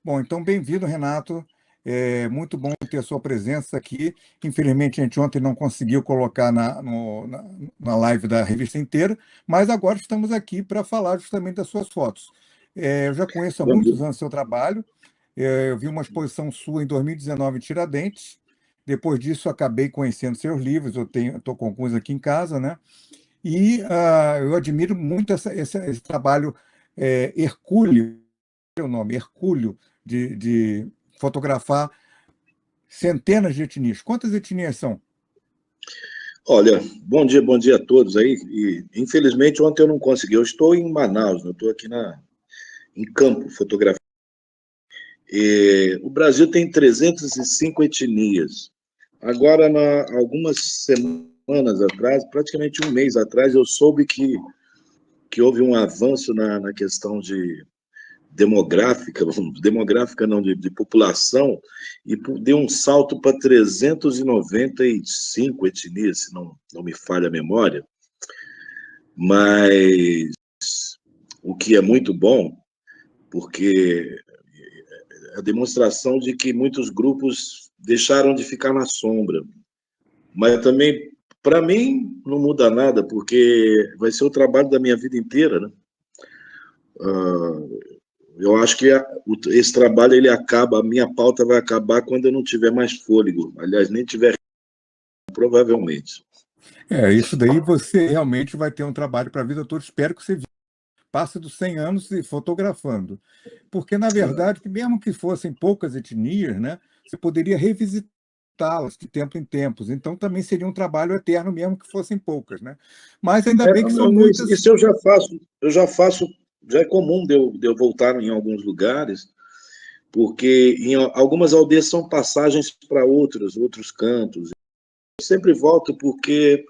Bom, então bem-vindo, Renato. É muito bom ter a sua presença aqui. Infelizmente, a gente ontem não conseguiu colocar na live da revista inteira, mas agora estamos aqui para falar justamente das suas fotos. Eu já conheço há Bom dia. muitos anos seu trabalho. Eu vi uma exposição sua em 2019 em Tiradentes. Depois disso, acabei conhecendo seus livros. Estou com alguns aqui em casa, né? E eu admiro muito esse trabalho hercúleo, é o nome, hercúleo, de fotografar centenas de etnias. Quantas etnias são? Olha, bom dia a todos aí. E, infelizmente, ontem eu não consegui. Eu estou em Manaus, né? Eu estou aqui em campo, fotografia. E, o Brasil tem 305 etnias. Agora, algumas semanas atrás, praticamente um mês atrás, eu soube que houve um avanço na questão de demográfica, demográfica não, de população, e deu um salto para 395 etnias, se não me falha a memória, mas o que é muito bom, porque é a demonstração de que muitos grupos deixaram de ficar na sombra, mas também, para mim, não muda nada, porque vai ser o trabalho da minha vida inteira, né? Eu acho que esse trabalho ele acaba, a minha pauta vai acabar quando eu não tiver mais fôlego. Aliás, nem tiver, provavelmente. Isso daí você realmente vai ter um trabalho para a vida toda. Espero que você passe dos 100 anos se fotografando. Porque, na verdade, que mesmo que fossem poucas etnias, né, você poderia revisitá-las de tempo em tempos. Então, também seria um trabalho eterno, mesmo que fossem poucas, né? Mas ainda bem que são muitas. Isso já é comum de eu voltar em alguns lugares, porque em algumas aldeias são passagens para outros cantos. Eu sempre volto porque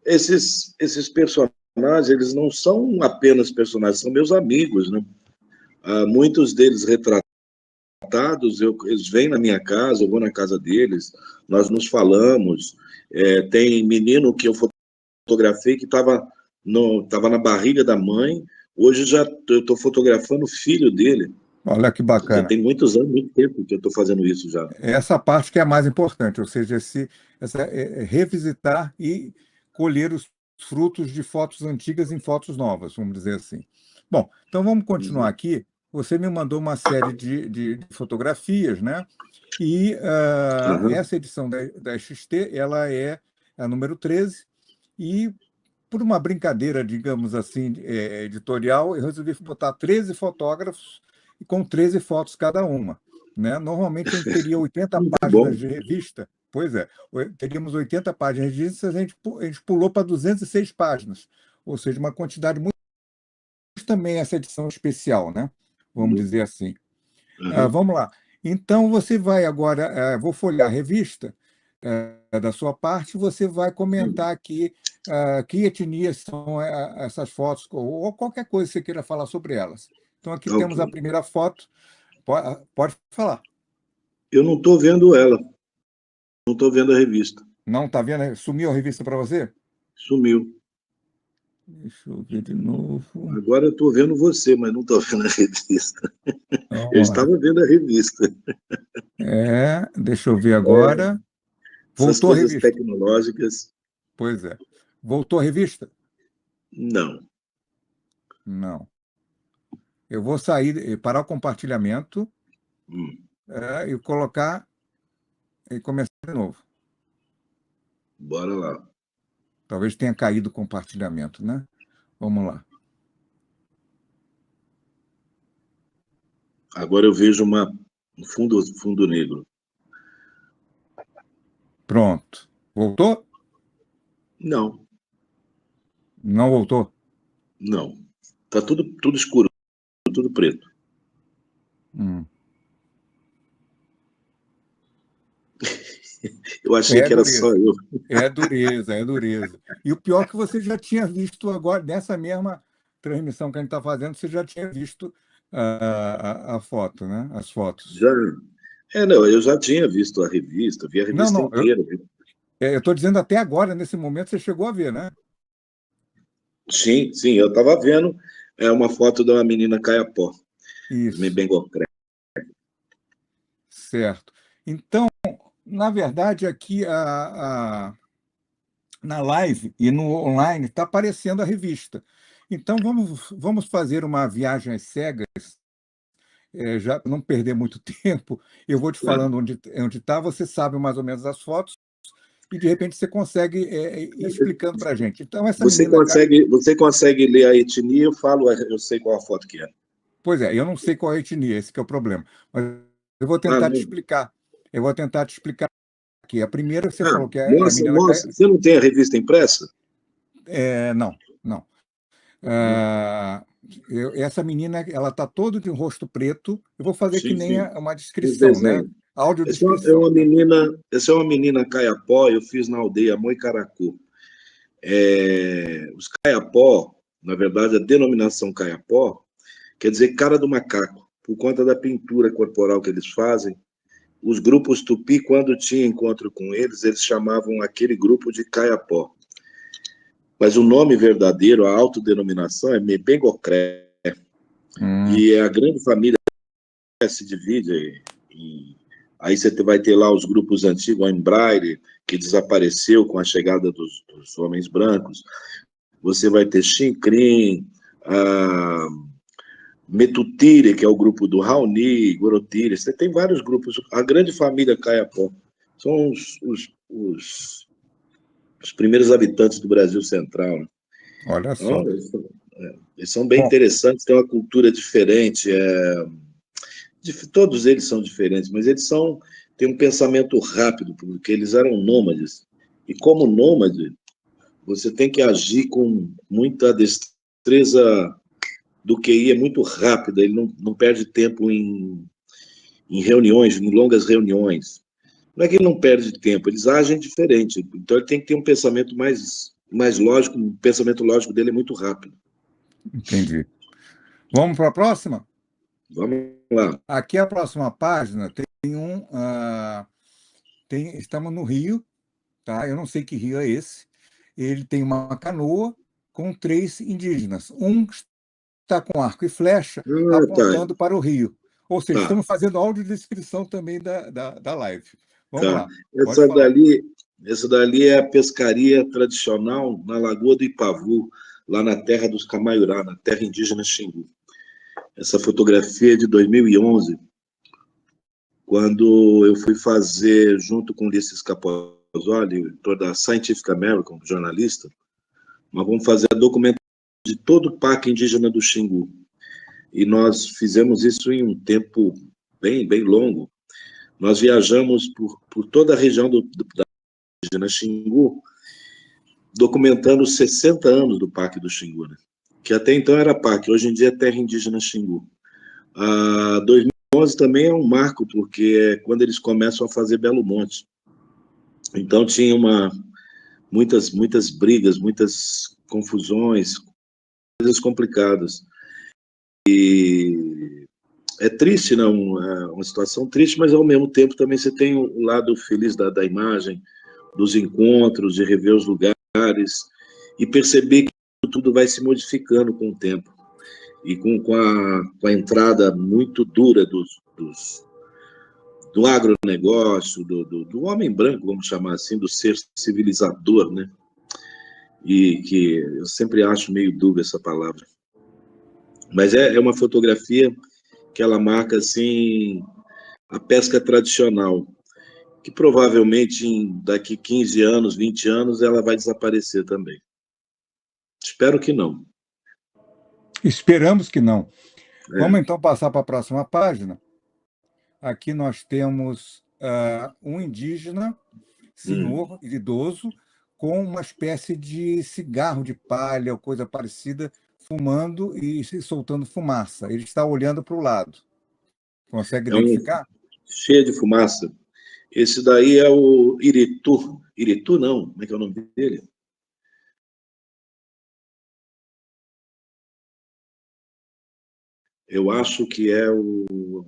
esses personagens, eles não são apenas personagens, são meus amigos, né? Muitos deles retratados, eles vêm na minha casa, eu vou na casa deles, nós nos falamos. Tem menino que eu fotografei que estava na barriga da mãe, hoje já eu estou fotografando o filho dele. Olha que Já bacana. tem muitos anos, muito tempo que eu estou fazendo isso já. Essa parte que é a mais importante, ou seja, revisitar e colher os frutos de fotos antigas em fotos novas, vamos dizer assim. Bom, então vamos continuar Uhum. aqui. Você me mandou uma série de fotografias, né? E Uhum. essa edição da XT, ela é a número 13, e por uma brincadeira, digamos assim, editorial, eu resolvi botar 13 fotógrafos e com 13 fotos cada uma, né? Normalmente a gente teria 80 Muito páginas bom. de revista, pois é, teríamos 80 páginas de revista, a gente pulou para 206 páginas, ou seja, uma quantidade muito. Também essa edição especial, né? Vamos dizer assim. Uhum. Vamos lá. Então, você vai agora, vou folhear a revista da sua parte, você vai comentar aqui que etnias são essas fotos, ou qualquer coisa que você queira falar sobre elas. Então, aqui Ok. temos a primeira foto. Pode falar. Eu não estou vendo ela, não estou vendo a revista. Não está vendo? Sumiu a revista para você? Sumiu. Deixa eu ver de novo. Agora eu estou vendo você, mas não estou vendo a revista. Eu Vamos lá. estava vendo a revista. Deixa eu ver agora. Essas Voltou a coisas revista. tecnológicas, Pois é. Voltou a revista? não. Não. Eu vou sair, parar o compartilhamento, Hum. e colocar e começar de novo. Bora lá. Talvez tenha caído o compartilhamento, né? Vamos lá. Agora eu vejo um fundo negro. Pronto. Voltou? Não, Não voltou? não. Tá tudo escuro, tudo preto. Hum. Eu achei É que era só dureza. eu. É dureza, é dureza. E o pior é que você já tinha visto agora, nessa mesma transmissão que a gente está fazendo, você já tinha visto a foto, né? As fotos. Já, não, eu já tinha visto a revista, vi a Não, revista não. inteira. Eu estou dizendo até agora, nesse momento, você chegou a ver, né? Sim, sim, eu estava vendo uma foto de uma menina caiapó, Isso. Bengocré. Certo. Então, na verdade, aqui na live e no online está aparecendo a revista. Então, vamos fazer uma viagem às cegas, já para não perder muito tempo. Eu vou te Claro. falando onde está, você sabe mais ou menos as fotos, e de repente você consegue ir explicando para a gente. Então, essa menina. Você consegue ler a etnia, eu sei qual a foto que é. Pois é, eu não sei qual é a etnia, esse que é o problema. Mas eu vou Ah, tentar te não. explicar. Eu vou tentar te explicar aqui. A primeira você Ah, falou que é a mostra, menina. mostra. Você não tem a revista impressa? Não, não. Uhum. Ah, essa menina, ela está toda de rosto preto. Eu vou fazer que Sim, nem sim. uma Os descrição, né? desenhos. Audiodescrição, tá? Essa é uma menina caiapó, eu fiz na aldeia Moicaracu. Os caiapó, na verdade, a denominação caiapó quer dizer cara do macaco, por conta da pintura corporal que eles fazem. Os grupos tupi, quando tinha encontro com eles chamavam aquele grupo de caiapó. Mas o nome verdadeiro, a autodenominação é Mebengocré. Hum, E a grande família se divide aí você vai ter lá os grupos antigos, o Embraer, que desapareceu com a chegada dos homens brancos. Você vai ter Xicrim, a Metutire, que é o grupo do Raoni, Gorotire. Você tem vários grupos. A grande família Caiapó são os primeiros habitantes do Brasil Central, né? olha Então, só. eles são bem Bom, interessantes, têm uma cultura diferente. Todos eles são diferentes, mas têm um pensamento rápido, porque eles eram nômades. E como nômade, você tem que agir com muita destreza do QI, é muito rápida, ele não perde tempo em reuniões, em longas reuniões. Não é que ele não perde tempo, eles agem diferente. Então ele tem que ter um pensamento mais lógico, o pensamento lógico dele é muito rápido. entendi. Vamos para a próxima? Vamos lá. Aqui a próxima página estamos no Rio, tá? Eu não sei que rio é esse. Ele tem uma canoa com 3 indígenas. Um está com arco e flecha Ah, tá, apontando para o rio. Ou seja, tá, estamos fazendo audiodescrição também da live. Vamos tá. lá, pode Essa falar. dali, essa dali é a pescaria tradicional na Lagoa do Ipavu, lá na terra dos Camaiurá, na terra indígena Xingu. Essa fotografia é de 2011, quando eu fui fazer, junto com Ulisses Capozoli, editor da Scientific American, jornalista, nós vamos fazer a documentação de todo o parque indígena do Xingu. E nós fizemos isso em um tempo bem longo. Nós viajamos por toda a região da indígena Xingu, documentando os 60 anos do Parque do Xingu, né? Que até então era parque, hoje em dia é terra indígena Xingu. 2011 também é um marco, porque é quando eles começam a fazer Belo Monte. Então tinha muitas brigas, muitas confusões, coisas complicadas. E é triste, não? É uma situação triste, mas ao mesmo tempo também você tem o lado feliz da imagem, dos encontros, de rever os lugares e perceber que tudo vai se modificando com o tempo. E com a entrada muito dura do agronegócio, do homem branco, vamos chamar assim, do ser civilizador, né? E que eu sempre acho meio dúbia essa palavra. Mas é uma fotografia que ela marca, assim, a pesca tradicional, que provavelmente daqui 15 anos, 20 anos, ela vai desaparecer também. Espero que não. Esperamos que não. Vamos É. então passar para a próxima página. Aqui nós temos um indígena, Hum. senhor, idoso, com uma espécie de cigarro de palha ou coisa parecida, fumando e se soltando fumaça. Ele está olhando para o lado. Consegue É um identificar? cheio de fumaça. Esse daí é o Iritu. Iritu não, como é que é o nome dele? Eu acho que é o.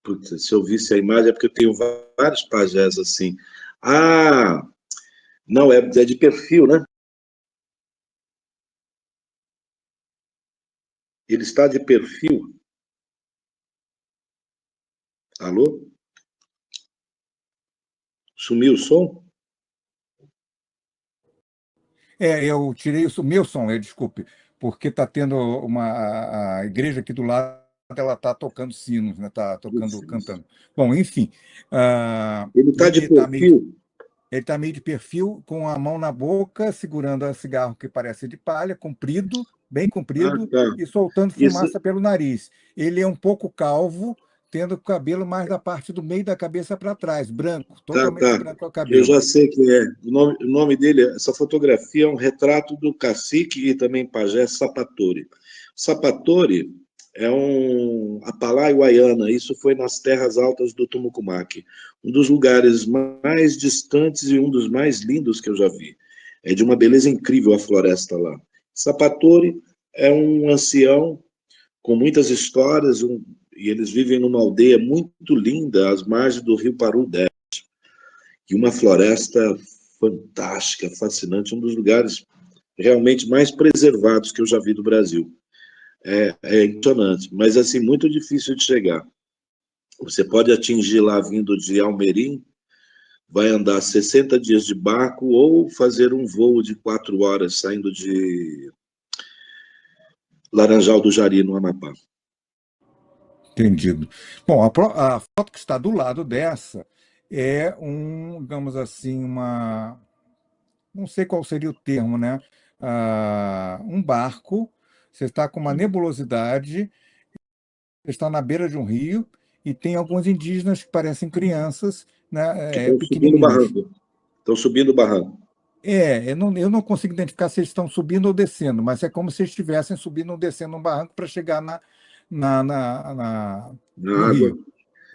Putz, se eu visse a imagem, é porque eu tenho vários pajés assim. Ah, não, é de perfil, né? Ele está de perfil. Alô? Sumiu o som? Eu tirei o meu som, desculpe, porque está tendo a igreja aqui do lado, ela está tocando sinos, né? Está tocando, Putz, cantando. Bom, enfim, ele está de ele está perfil? meio de perfil, com a mão na boca, segurando um cigarro que parece de palha, comprido, bem Ah, comprido, tá. e soltando Isso, fumaça pelo nariz. Ele é um pouco calvo, tendo o cabelo mais da parte do meio da cabeça para trás, branco, tá, totalmente tá. branco o Eu cabelo. já sei quem é. O nome dele, essa fotografia é um retrato do cacique e também pajé Sapatori. Sapatori é um Apalai-Uaiana, isso foi nas terras altas do Tumucumaque, um dos lugares mais distantes e um dos mais lindos que eu já vi. É de uma beleza incrível a floresta lá. Sapatori é um ancião com muitas histórias, e eles vivem numa aldeia muito linda, às margens do rio Parudé, e uma floresta fantástica, fascinante, um dos lugares realmente mais preservados que eu já vi do Brasil. É impressionante, mas assim, muito difícil de chegar. Você pode atingir lá vindo de Almerim, vai andar 60 dias de barco ou fazer um voo de 4 horas saindo de Laranjal do Jari, no Amapá. Entendido. Bom, a foto que está do lado dessa é digamos assim, não sei qual seria o termo, né? Um barco, você está com uma nebulosidade, você está na beira de um rio e tem alguns indígenas que parecem crianças, Que né, estão subindo o pequenininhos. barranco. Estão subindo o barranco. Eu não consigo identificar se eles estão subindo ou descendo, mas é como se eles estivessem subindo ou descendo um barranco para chegar na, na, na- no Na água. rio.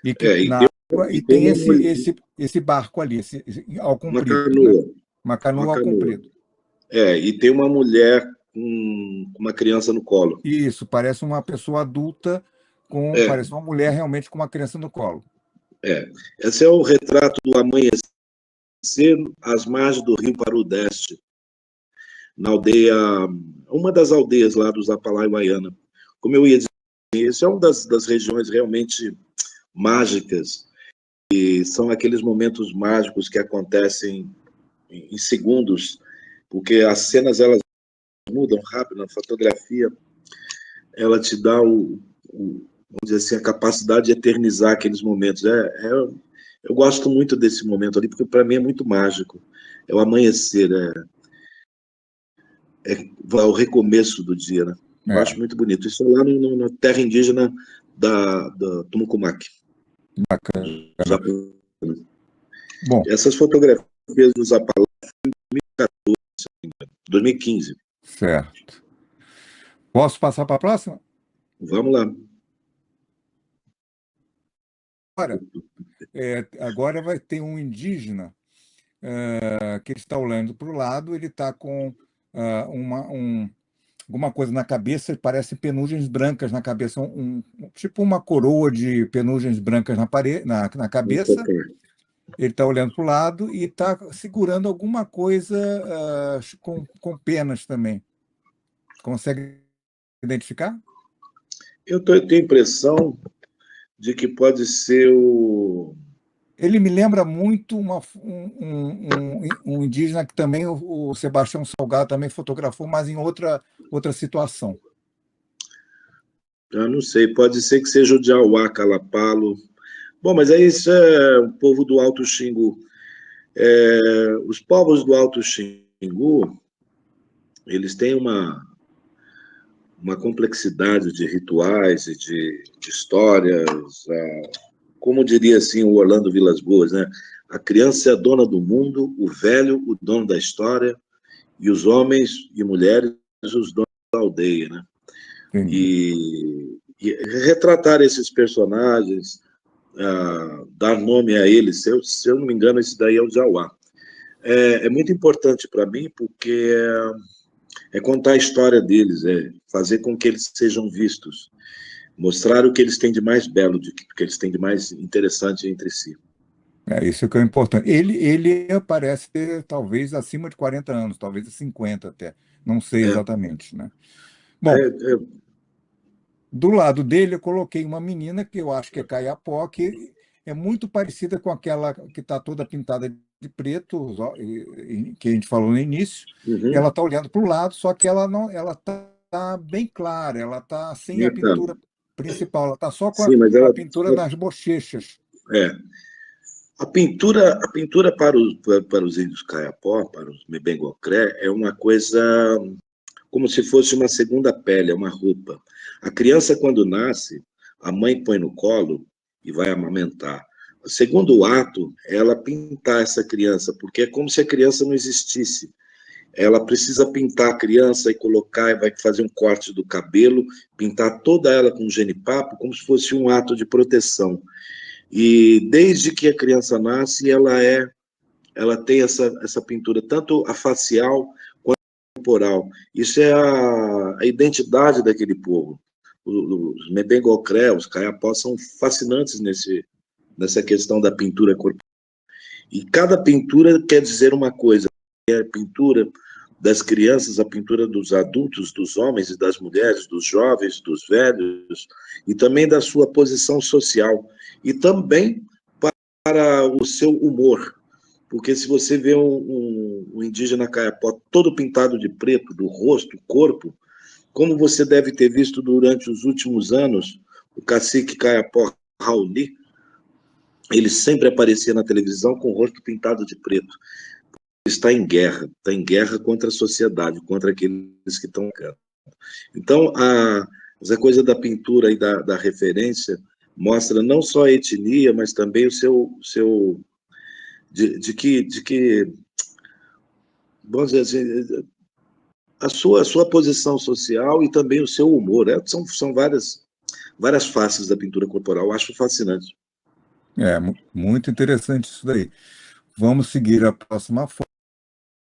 E que É, na água, e e tem tem esse barco ali, ao uma comprido, né? canoa. Uma Uma canoa ao canoa. comprido. E tem uma mulher com uma criança no colo. Isso, parece uma pessoa adulta, É, parece uma mulher realmente com uma criança no colo. é. Esse é o retrato do amanhecer às margens do rio Parudeste, na aldeia, uma das aldeias lá dos Apalai-Uaiana. Como eu ia dizer, esse é uma das regiões realmente mágicas, e são aqueles momentos mágicos que acontecem em segundos, porque as cenas elas mudam rápido, a fotografia ela te dá vamos dizer assim, a capacidade de eternizar aqueles momentos. Eu gosto muito desse momento ali, porque para mim é muito mágico. É o amanhecer, é o recomeço do dia, né? Eu É, acho muito bonito. Isso é lá na terra indígena da Tumucumaque, bacana. Japão. Bom, Essas fotografias dos Apalá, 2015. certo. Posso passar para a próxima? Vamos lá. Agora vai ter um indígena que ele está olhando para o lado, ele está com alguma coisa na cabeça, parece penugens brancas na cabeça, tipo uma coroa de penugens brancas na Vamos cabeça. focar. Ele está olhando para o lado e está segurando alguma coisa com penas também. Consegue identificar? Tenho a impressão de que pode ser o. Ele me lembra muito um indígena que também o Sebastião Salgado também fotografou, mas em outra situação. Eu não sei, pode ser que seja o Jauá Calapalo. Bom, mas aí isso é o povo do Alto Xingu. Os povos do Alto Xingu, eles têm uma complexidade de rituais e de histórias, como diria assim o Orlando Vilas Boas, né? A criança é a dona do mundo, o velho o dono da história, e os homens e mulheres os donos da aldeia, né? Entendi. E retratar esses personagens, dar nome a eles, se eu não me engano, esse daí é o Jauá. É muito importante para mim, porque é contar a história deles, é fazer com que eles sejam vistos, mostrar o que eles têm de mais belo, o que eles têm de mais interessante entre si. Isso que é importante. Ele parece ter talvez acima de 40 anos, talvez 50 até. Não sei É, exatamente, né? Bom, é, do lado dele eu coloquei uma menina que eu acho que é Caiapó, que é muito parecida com aquela que está toda pintada de preto, que a gente falou no início. Uhum. Ela está olhando para o lado, só que ela não, ela está bem clara, ela está sem a Então, pintura principal, ela está só com sim, mas a ela pintura nas bochechas. é a pintura para os índios Kayapó, para os Mebengocré, é uma coisa como se fosse uma segunda pele, é uma roupa. A criança, quando nasce, a mãe põe no colo e vai amamentar. O segundo ato é ela pintar essa criança, porque é como se a criança não existisse. Ela precisa pintar a criança e colocar, e vai fazer um corte do cabelo, pintar toda ela com genipapo, como se fosse um ato de proteção. E desde que a criança nasce, ela tem essa pintura, tanto a facial quanto a corporal. Isso é a identidade daquele povo. Os Mebengocré, os Kayapós são fascinantes nessa questão da pintura corporal. E cada pintura quer dizer uma coisa. É a pintura das crianças, a pintura dos adultos, dos homens e das mulheres, dos jovens, dos velhos, e também da sua posição social. E também para o seu humor. Porque se você vê um indígena Kayapó todo pintado de preto, do rosto, corpo, como você deve ter visto durante os últimos anos, o cacique Kayapó Raoni, ele sempre aparecia na televisão com o rosto pintado de preto. Está em guerra contra a sociedade, contra aqueles que estão cá. Então, essa coisa da pintura e da referência mostra não só a etnia, mas também o seu de que, vamos dizer assim, a sua posição social e também o seu humor. São várias faces da pintura corporal. Eu acho fascinante. Muito interessante isso daí. Vamos seguir a próxima foto.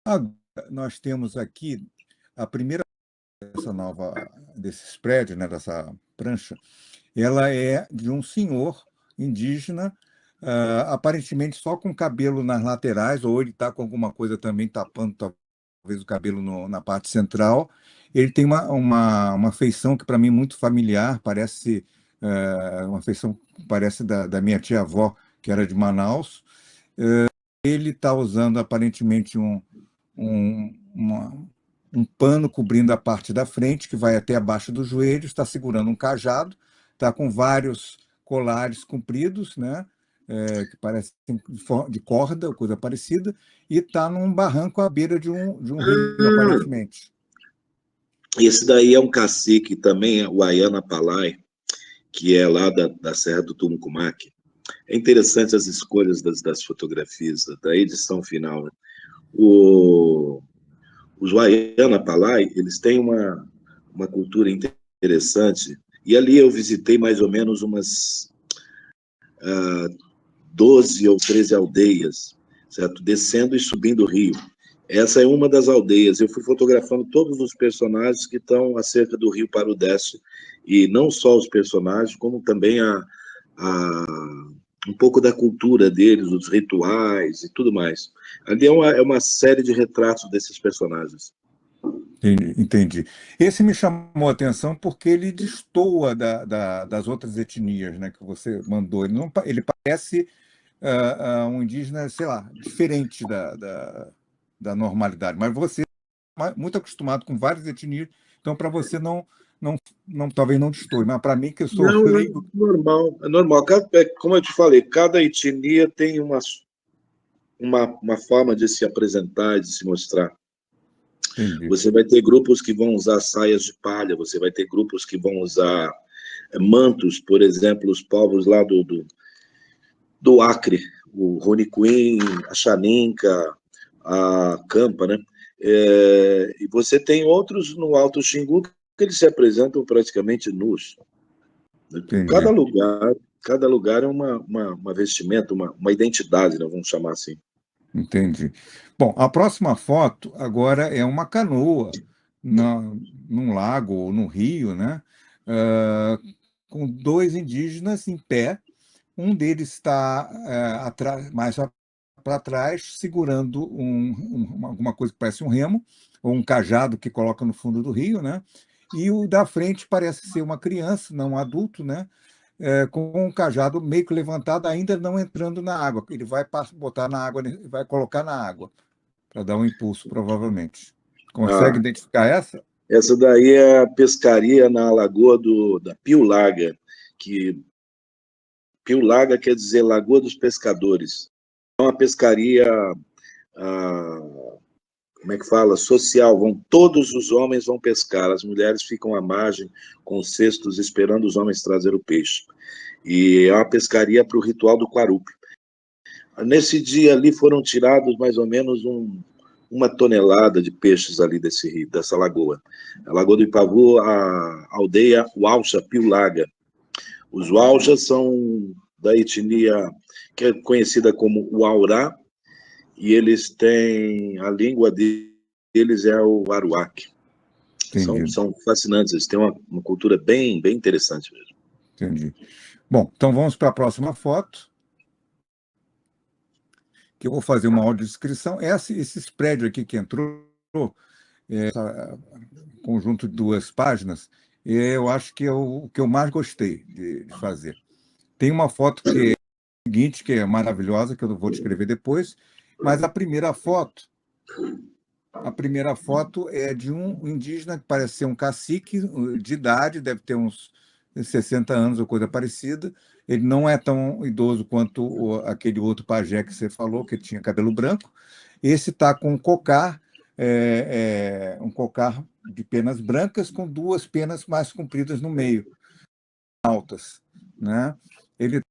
Agora, nós temos aqui a primeira dessa desse spread, né, dessa prancha. Ela é de um senhor indígena, aparentemente só com cabelo nas laterais, ou ele está com alguma coisa também tapando talvez o cabelo na parte central. Ele tem uma feição que para mim é muito familiar, parece uma feição parece da minha tia-avó, que era de Manaus. Ele está usando aparentemente um, uma- um pano cobrindo a parte da frente, que vai até abaixo dos joelhos, está segurando um cajado, está com vários colares compridos, né? Que parecem de corda, ou coisa parecida, e está num barranco à beira de um rio, aparentemente. Esse daí é um cacique também, o Ayana Palai, que é lá da Serra do Tumucumaque. É interessante as escolhas das fotografias, da edição final. Né? Os Wayana Palai, eles têm uma cultura interessante, e ali eu visitei mais ou menos umas 12 ou 13 aldeias, certo? Descendo e subindo o rio. Essa é uma das aldeias. Eu fui fotografando todos os personagens que estão acerca do rio Parudeste, e não só os personagens, como também um pouco da cultura deles, os rituais e tudo mais. Ali é uma série de retratos desses personagens. Entendi. Esse me chamou a atenção porque ele destoa das outras etnias, né, que você mandou. Ele parece um indígena, sei lá, diferente da normalidade. Mas você é muito acostumado com várias etnias, então para você talvez não destoe. Mas para mim, que eu sou Não, é leigo. normal. É normal. Como eu te falei, cada etnia tem uma forma de se apresentar, de se mostrar. Entendi. Você vai ter grupos que vão usar saias de palha, você vai ter grupos que vão usar mantos, por exemplo, os povos lá do Acre, o Roniquim, a Xaninca, a Campa, né? E você tem outros no Alto Xingu que eles se apresentam praticamente nus. Entendi. Cada lugar é uma vestimenta, uma identidade, né? Vamos chamar assim. Entendi. Bom, a próxima foto agora é uma canoa na, num lago ou no rio, né? Ah, com dois indígenas em pé. Um deles está mais para trás, segurando alguma coisa que parece um remo, ou um cajado que coloca no fundo do rio, né? E o da frente parece ser uma criança, não um adulto, né? com um cajado meio que levantado, ainda não entrando na água. Ele vai botar na água, vai colocar na água, para dar um impulso, provavelmente. Consegue Ah, identificar essa? essa daí é a pescaria na lagoa da Piulaga, que Piulaga quer dizer Lagoa dos Pescadores. É uma pescaria, como é que fala? Social. Todos os homens vão pescar, as mulheres ficam à margem com cestos esperando os homens trazer o peixe. E é uma pescaria para o ritual do Quarupi. Nesse dia ali foram tirados mais ou menos uma tonelada de peixes ali desse rio, dessa lagoa. A Lagoa do Ipavu, a aldeia Uauxa Piulaga. Os Uauxas são da etnia que é conhecida como Uaurá, e eles têm, a língua deles é o Aruac. Entendi, São fascinantes, eles têm uma cultura bem, bem interessante mesmo. entendi. Bom, então vamos para a próxima foto, que eu vou fazer uma audiodescrição. Esses prédios aqui que entrou, conjunto de 2 páginas, eu acho que é o que eu mais gostei de fazer. Tem uma foto que é a seguinte, que é maravilhosa, que eu vou descrever depois, mas a primeira foto é de um indígena que parece ser um cacique de idade, deve ter uns 60 anos ou coisa parecida. Ele não é tão idoso quanto aquele outro pajé que você falou, que tinha cabelo branco. Esse está com um cocar de penas brancas com 2 penas mais compridas no meio, altas, né? Ele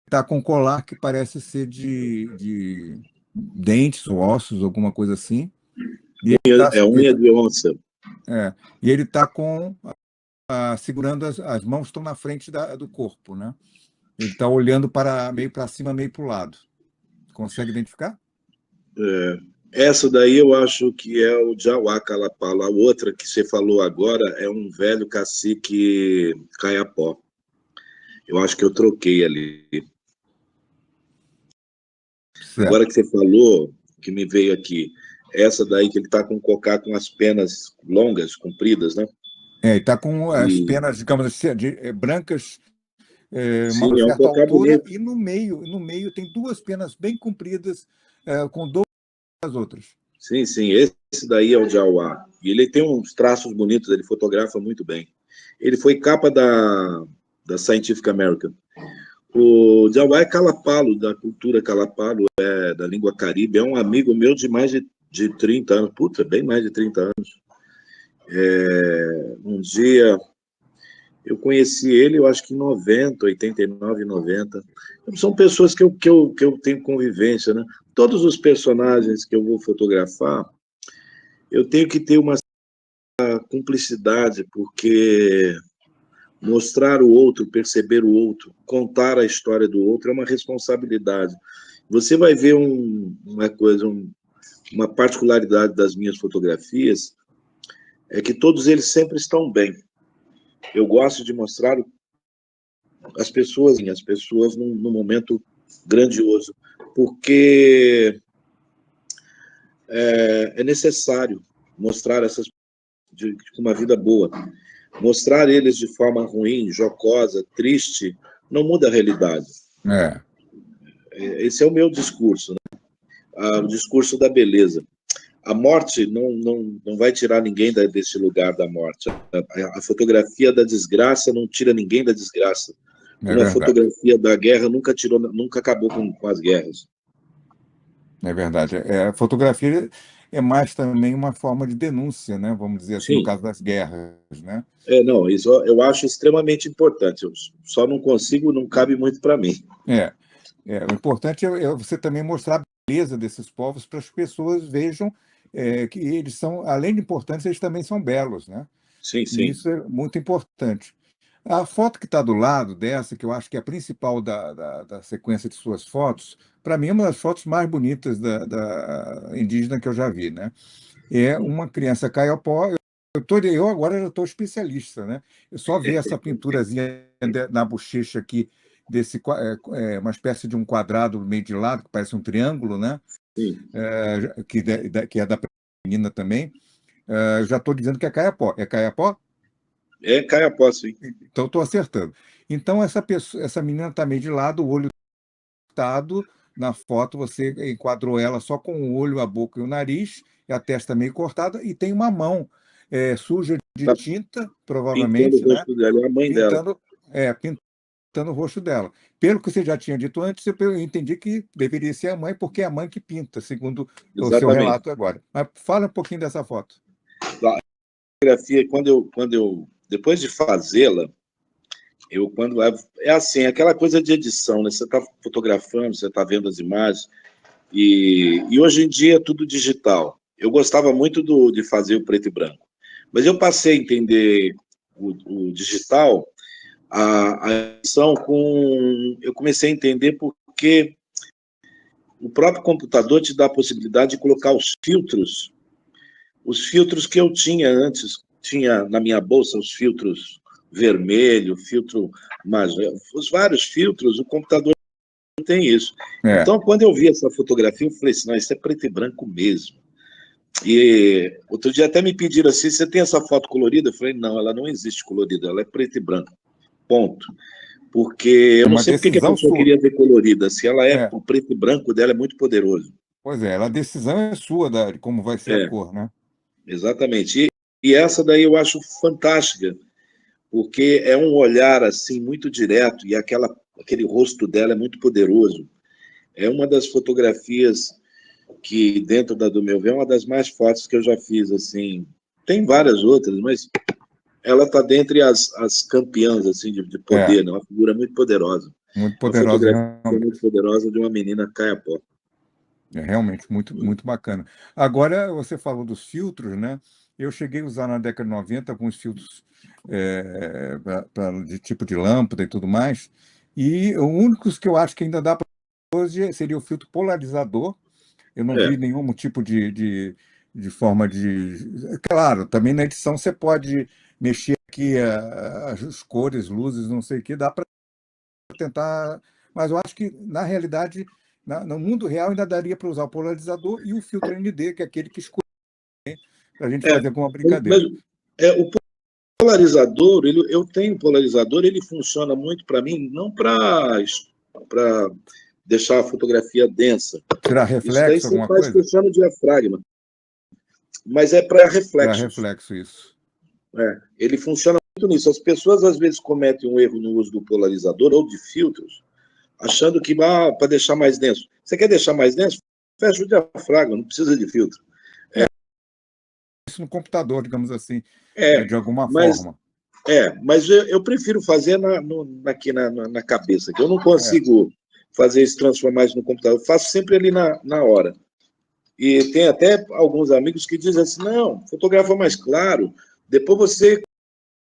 está com um colar que parece ser de dentes ou ossos, alguma coisa assim. E ele está É unha de onça. e ele tá segurando as mãos estão na frente do corpo, né? Ele está olhando meio para cima, meio para o lado. Consegue identificar? Essa daí eu acho que é o Jauá Calapala. A outra que você falou agora é um velho cacique Caiapó. Eu acho que eu troquei ali. Certo. Agora que você falou, que me veio aqui, essa daí que ele está com o cocá com as penas longas, compridas, né? Ele está com as E, penas, digamos assim, brancas, uma sim, é um certa cocá altura, bonito. e no meio tem 2 penas bem compridas, com as outras. Sim, sim, esse daí é o Jauá. E ele tem uns traços bonitos, ele fotografa muito bem. Ele foi capa da Scientific American. O Jauá é Calapalo, da cultura Calapalo, da língua caribe. É um amigo meu de mais de 30 anos. Puta, bem mais de 30 anos. Um dia eu conheci ele, eu acho que em 90, 89, 90. São pessoas que eu tenho convivência, né? Todos os personagens que eu vou fotografar, eu tenho que ter uma cumplicidade, porque mostrar o outro, perceber o outro, contar a história do outro é uma responsabilidade. Você vai ver uma particularidade das minhas fotografias, é que todos eles sempre estão bem. Eu gosto de mostrar as pessoas num momento grandioso, porque é necessário mostrar essas de uma vida boa. Mostrar eles de forma ruim, jocosa, triste, não muda a realidade. É, Esse é o meu discurso, né? O discurso da beleza. A morte não vai tirar ninguém desse lugar da morte. A fotografia da desgraça não tira ninguém da desgraça. é Como a verdade. fotografia da guerra nunca acabou com as guerras. É verdade. A fotografia é mais também uma forma de denúncia, né? Vamos dizer assim, no Sim, caso das guerras, né? não, isso eu acho extremamente importante. Eu só não consigo, não cabe muito para mim. É, o importante é você também mostrar a beleza desses povos para as pessoas vejam que eles são, além de importantes, eles também são belos, né? Sim, E sim. isso é muito importante. A foto que está do lado dessa, que eu acho que é a principal da sequência de suas fotos, para mim é uma das fotos mais bonitas da indígena que eu já vi, né? É uma criança caiapó. Eu agora já estou especialista, né? Eu só ver essa pinturazinha na bochecha aqui, uma espécie de um quadrado meio de lado, que parece um triângulo, né? Sim. Que é da menina também. Eu já estou dizendo que é caiapó. É caiapó? É Caiapó, sim. Então estou acertando. Então, essa menina está meio de lado, o olho cortado. Na foto, você enquadrou ela só com o olho, a boca e o nariz, e a testa meio cortada, e tem uma mão suja de Tá tinta, pintando o provavelmente, né? rosto dela, é a mãe dela. Pintando o rosto dela. Pelo que você já tinha dito antes, eu entendi que deveria ser a mãe, porque é a mãe que pinta, segundo o seu Exatamente. relato agora. Mas fala um pouquinho dessa foto. A fotografia, depois de fazê-la, quando é assim, aquela coisa de edição, né? Você está fotografando, você está vendo as imagens, e hoje em dia é tudo digital. Eu gostava muito de fazer o preto e branco, mas eu passei a entender o digital, a edição, eu comecei a entender porque o próprio computador te dá a possibilidade de colocar os filtros que eu tinha antes. Tinha na minha bolsa os filtros vermelho, filtro magenta, os vários filtros, o computador não tem isso. É, Então, quando eu vi essa fotografia, eu falei assim, não, isso é preto e branco mesmo. E outro dia até me pediram assim, você tem essa foto colorida? Eu falei, não, ela não existe colorida, ela é preto e branco, ponto. Porque é eu não uma sei porque que a decisão pessoa sua. queria ver colorida, se ela É, o preto e branco dela é muito poderoso. pois é, a decisão é sua de como vai ser a É, cor, né? exatamente. E essa daí eu acho fantástica, porque é um olhar assim muito direto e aquele rosto dela é muito poderoso. É uma das fotografias que, dentro do meu ver, é uma das mais fortes que eu já fiz, assim. Tem várias outras, mas ela está dentre as campeãs, assim, de É, poder, né? Uma figura muito poderosa. muito Uma poderosa, fotografia muito realmente. poderosa de uma menina caiapó. É realmente muito bacana. Agora, você falou dos filtros, né? Eu cheguei a usar na década de 90 alguns filtros de tipo de lâmpada e tudo mais, e os únicos que eu acho que ainda dá para hoje seria o filtro polarizador. Eu não vi É, nenhum tipo de forma de. Claro, também na edição você pode mexer aqui as cores, luzes, não sei o que, dá para tentar. Mas eu acho que, na realidade, no mundo real, ainda daria para usar o polarizador e o filtro ND, que é aquele que escolhe para a gente é. fazer alguma Mas brincadeira. o polarizador, eu tenho polarizador, ele funciona muito para mim, não para deixar a fotografia densa. Tirar Isso daí reflexo, você alguma faz coisa? fechando o diafragma, mas é para Tirar reflexos. reflexo, isso. Ele funciona muito nisso. As pessoas às vezes cometem um erro no uso do polarizador ou de filtros, achando que para deixar mais denso. Você quer deixar mais denso? Fecha o diafragma, não precisa de filtro. Isso no computador, digamos assim, É, de alguma mas forma. mas eu prefiro fazer aqui na cabeça, que eu não É, consigo fazer isso, transformar isso no computador. Eu faço sempre ali na hora. E tem até alguns amigos que dizem assim, não, fotografa mais claro, depois você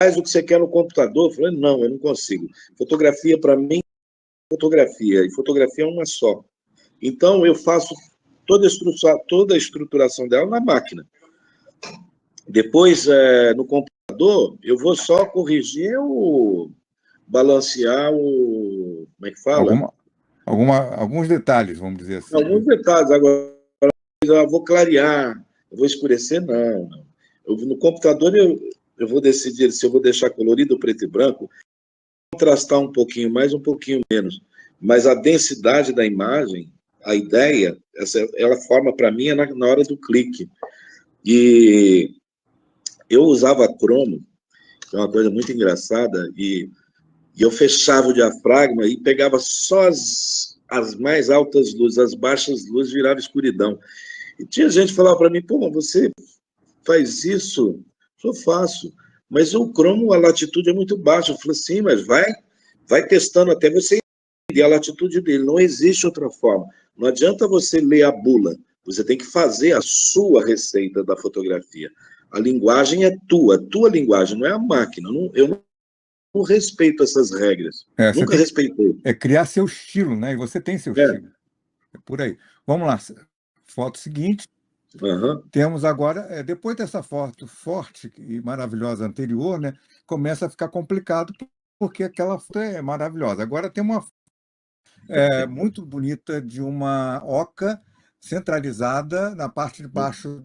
faz o que você quer no computador. Eu falei, não, eu não consigo. Fotografia, para mim, é fotografia, e fotografia é uma só. Então, eu faço toda a estruturação dela na máquina. Depois, no computador, eu vou só corrigir balancear como é que fala? alguma, alguns detalhes, vamos dizer assim, Alguns né? detalhes. Agora, eu vou clarear, eu vou escurecer, não. Não. No computador, eu vou decidir se eu vou deixar colorido preto e branco, contrastar um pouquinho mais, um pouquinho menos. Mas a densidade da imagem, a ideia, ela forma para mim na hora do clique. E eu usava cromo, que é uma coisa muito engraçada, e eu fechava o diafragma e pegava só as mais altas luzes, as baixas luzes virava escuridão. E tinha gente que falava para mim, pô, você faz isso? Eu faço. Mas o cromo, a latitude é muito baixa. Eu falei, sim, mas vai testando até você entender a latitude dele. Não existe outra forma. Não adianta você ler a bula. Você tem que fazer a sua receita da fotografia. A linguagem é tua linguagem, não é a máquina. Eu não respeito essas regras. Você Nunca tem que respeitei. criar seu estilo, né? E você tem seu É. estilo. É por aí. Vamos lá. Foto seguinte. Uhum. Temos agora, depois dessa foto forte e maravilhosa anterior, né? Começa a ficar complicado porque aquela foto é maravilhosa. Agora tem uma muito bonita de uma oca centralizada na parte de baixo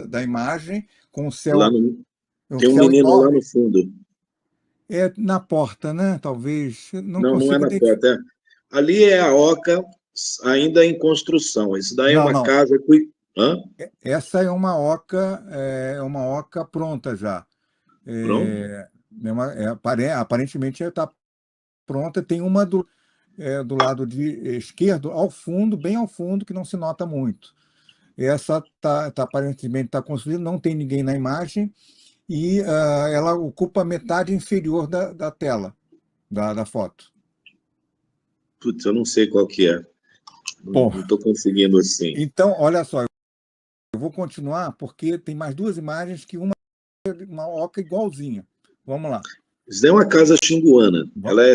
da imagem, com Lá um no, um tem um céu menino lá no enorme. fundo. É na porta, né? Talvez. Não Não, não é consigo na identificar. porta. Ali é a Oca ainda em construção. Isso daí é Não, uma não. casa. Hã? Essa é uma oca pronta já. Pronto? Aparentemente está pronta. Tem uma do lado esquerdo, ao fundo, bem ao fundo, que não se nota muito. Essa aparentemente está construída, não tem ninguém na imagem, e ela ocupa a metade inferior da tela, da foto. Putz, eu não sei qual que é. Bom, Não estou conseguindo assim. então, olha só, eu vou continuar, porque tem mais duas imagens que uma oca igualzinha. Vamos lá. Isso daí é uma casa xinguana. Ela é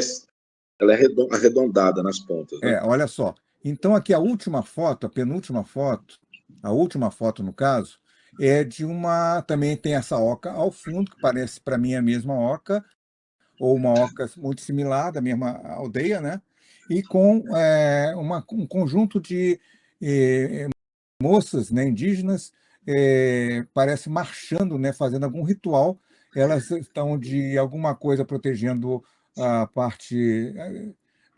arredondada nas pontas, né? Olha só. Então, aqui a última foto, a última foto, no caso, é de uma. Também tem essa oca ao fundo, que parece para mim a mesma oca, ou uma oca muito similar, da mesma aldeia, né? E com um conjunto de moças, né, indígenas, parece marchando, né, fazendo algum ritual. Elas estão de alguma coisa protegendo a parte,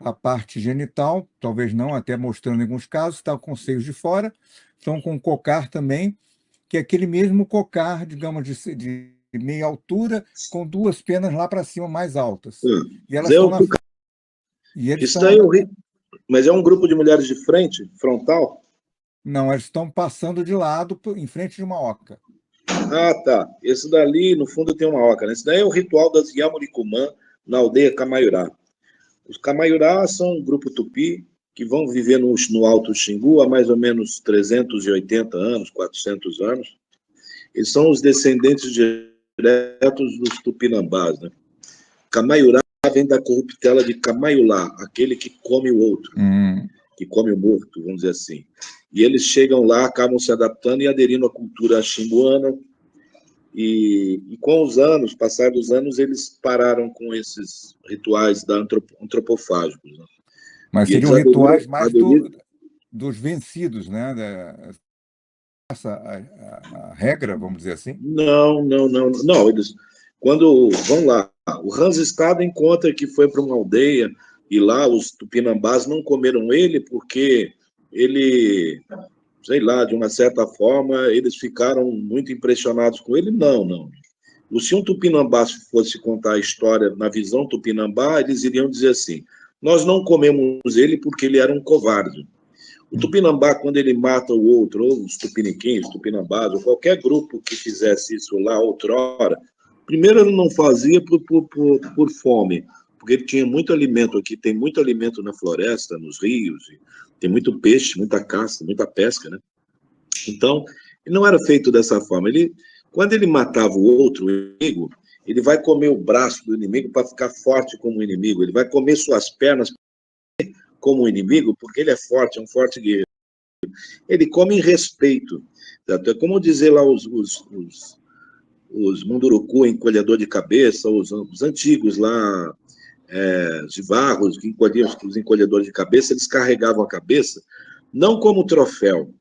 a parte genital, talvez não, até mostrando em alguns casos, estão com os seios de fora, estão com cocar também, que é aquele mesmo cocar, digamos, de meia altura, com duas penas lá para cima mais altas. E Isso elas daí é estão outro. e eles Isso estão daí é andando. Mas é um grupo de mulheres de frente, frontal? Não, eles estão passando de lado em frente de uma oca. Ah, tá. Esse dali, no fundo, tem uma oca, né? Esse daí é o ritual das Yamunikumã, na aldeia Camaiurá. Os Camaiurá são um grupo tupi que vão viver no Alto Xingu há mais ou menos 380 anos, 400 anos. Eles são os descendentes diretos dos tupinambás, né? Camaiurá vem da corruptela de Camaiulá, aquele que come o outro, que come o morto, vamos dizer assim. E eles chegam lá, acabam se adaptando e aderindo à cultura xinguana. E com os anos, passar dos anos, eles pararam com esses rituais antropofágicos. Né? Mas E eles seriam rituais mais aderiram. dos vencidos, né? Essa a regra, vamos dizer assim. Não, não, não, não. Eles, quando vão lá, o Hans Staden conta que foi para uma aldeia e lá os tupinambás não comeram ele porque ele, sei lá, de uma certa forma, eles ficaram muito impressionados com ele. Não, não. Se um tupinambá fosse contar a história na visão tupinambá, eles iriam dizer assim: nós não comemos ele porque ele era um covarde. O tupinambá, quando ele mata o outro, ou os tupiniquins, tupinambás, ou qualquer grupo que fizesse isso lá outrora, primeiro ele não fazia por fome, porque ele tinha muito alimento aqui, tem muito alimento na floresta, nos rios, tem muito peixe, muita caça, muita pesca, né? Então, ele não era feito dessa forma. Quando ele matava o outro, o inimigo, ele vai comer o braço do inimigo para ficar forte como o inimigo, ele vai comer suas pernas como o inimigo, porque ele é forte, é um forte guerreiro. Ele come em respeito. Certo? É como dizer lá os Munduruku, encolhedor de cabeça, os antigos lá, de Varros, que encolhiam, os encolhedores de cabeça, eles carregavam a cabeça, não como troféu.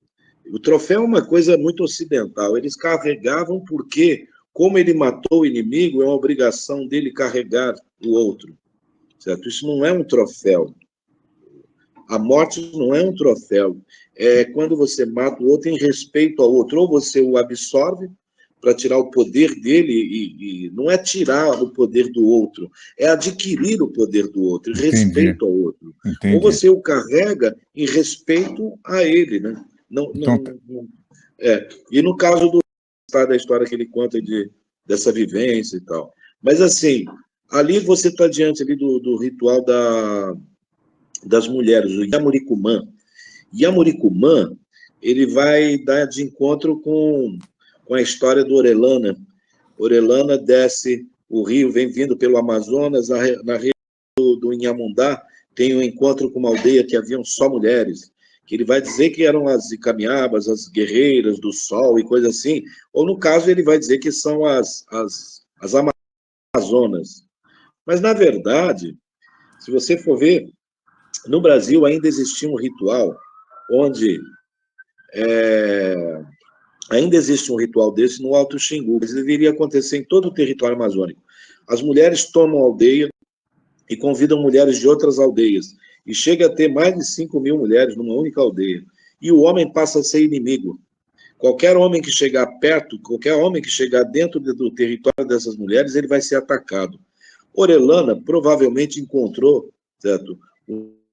O troféu é uma coisa muito ocidental. Eles carregavam porque, como ele matou o inimigo, é uma obrigação dele carregar o outro. Certo? Isso não é um troféu. A morte não é um troféu. É quando você mata o outro em respeito ao outro. Ou você o absorve para tirar o poder dele, e não é tirar o poder do outro, é adquirir o poder do outro, em Entendi, respeito ao outro. Ou entendi. você o carrega em respeito a ele, né? Não, Então, não, E no caso da história que ele conta dessa vivência e tal. Mas, assim, ali você está diante ali do ritual das mulheres, o Yamuricumã. Yamuricumã, ele vai dar de encontro com a história do Orelana. Orelana desce o rio, vem vindo pelo Amazonas, na região do Inhamundá, tem um encontro com uma aldeia que haviam só mulheres, que ele vai dizer que eram as Icamiabas, as guerreiras do sol e coisa assim, ou no caso ele vai dizer que são as Amazonas. Mas, na verdade, se você for ver, no Brasil ainda existia um ritual onde ainda existe um ritual desse no Alto Xingu, mas deveria acontecer em todo o território amazônico. As mulheres tomam a aldeia e convidam mulheres de outras aldeias. E chega a ter mais de 5.000 mulheres numa única aldeia. E o homem passa a ser inimigo. Qualquer homem que chegar perto, qualquer homem que chegar dentro do território dessas mulheres, ele vai ser atacado. Orellana provavelmente encontrou, certo,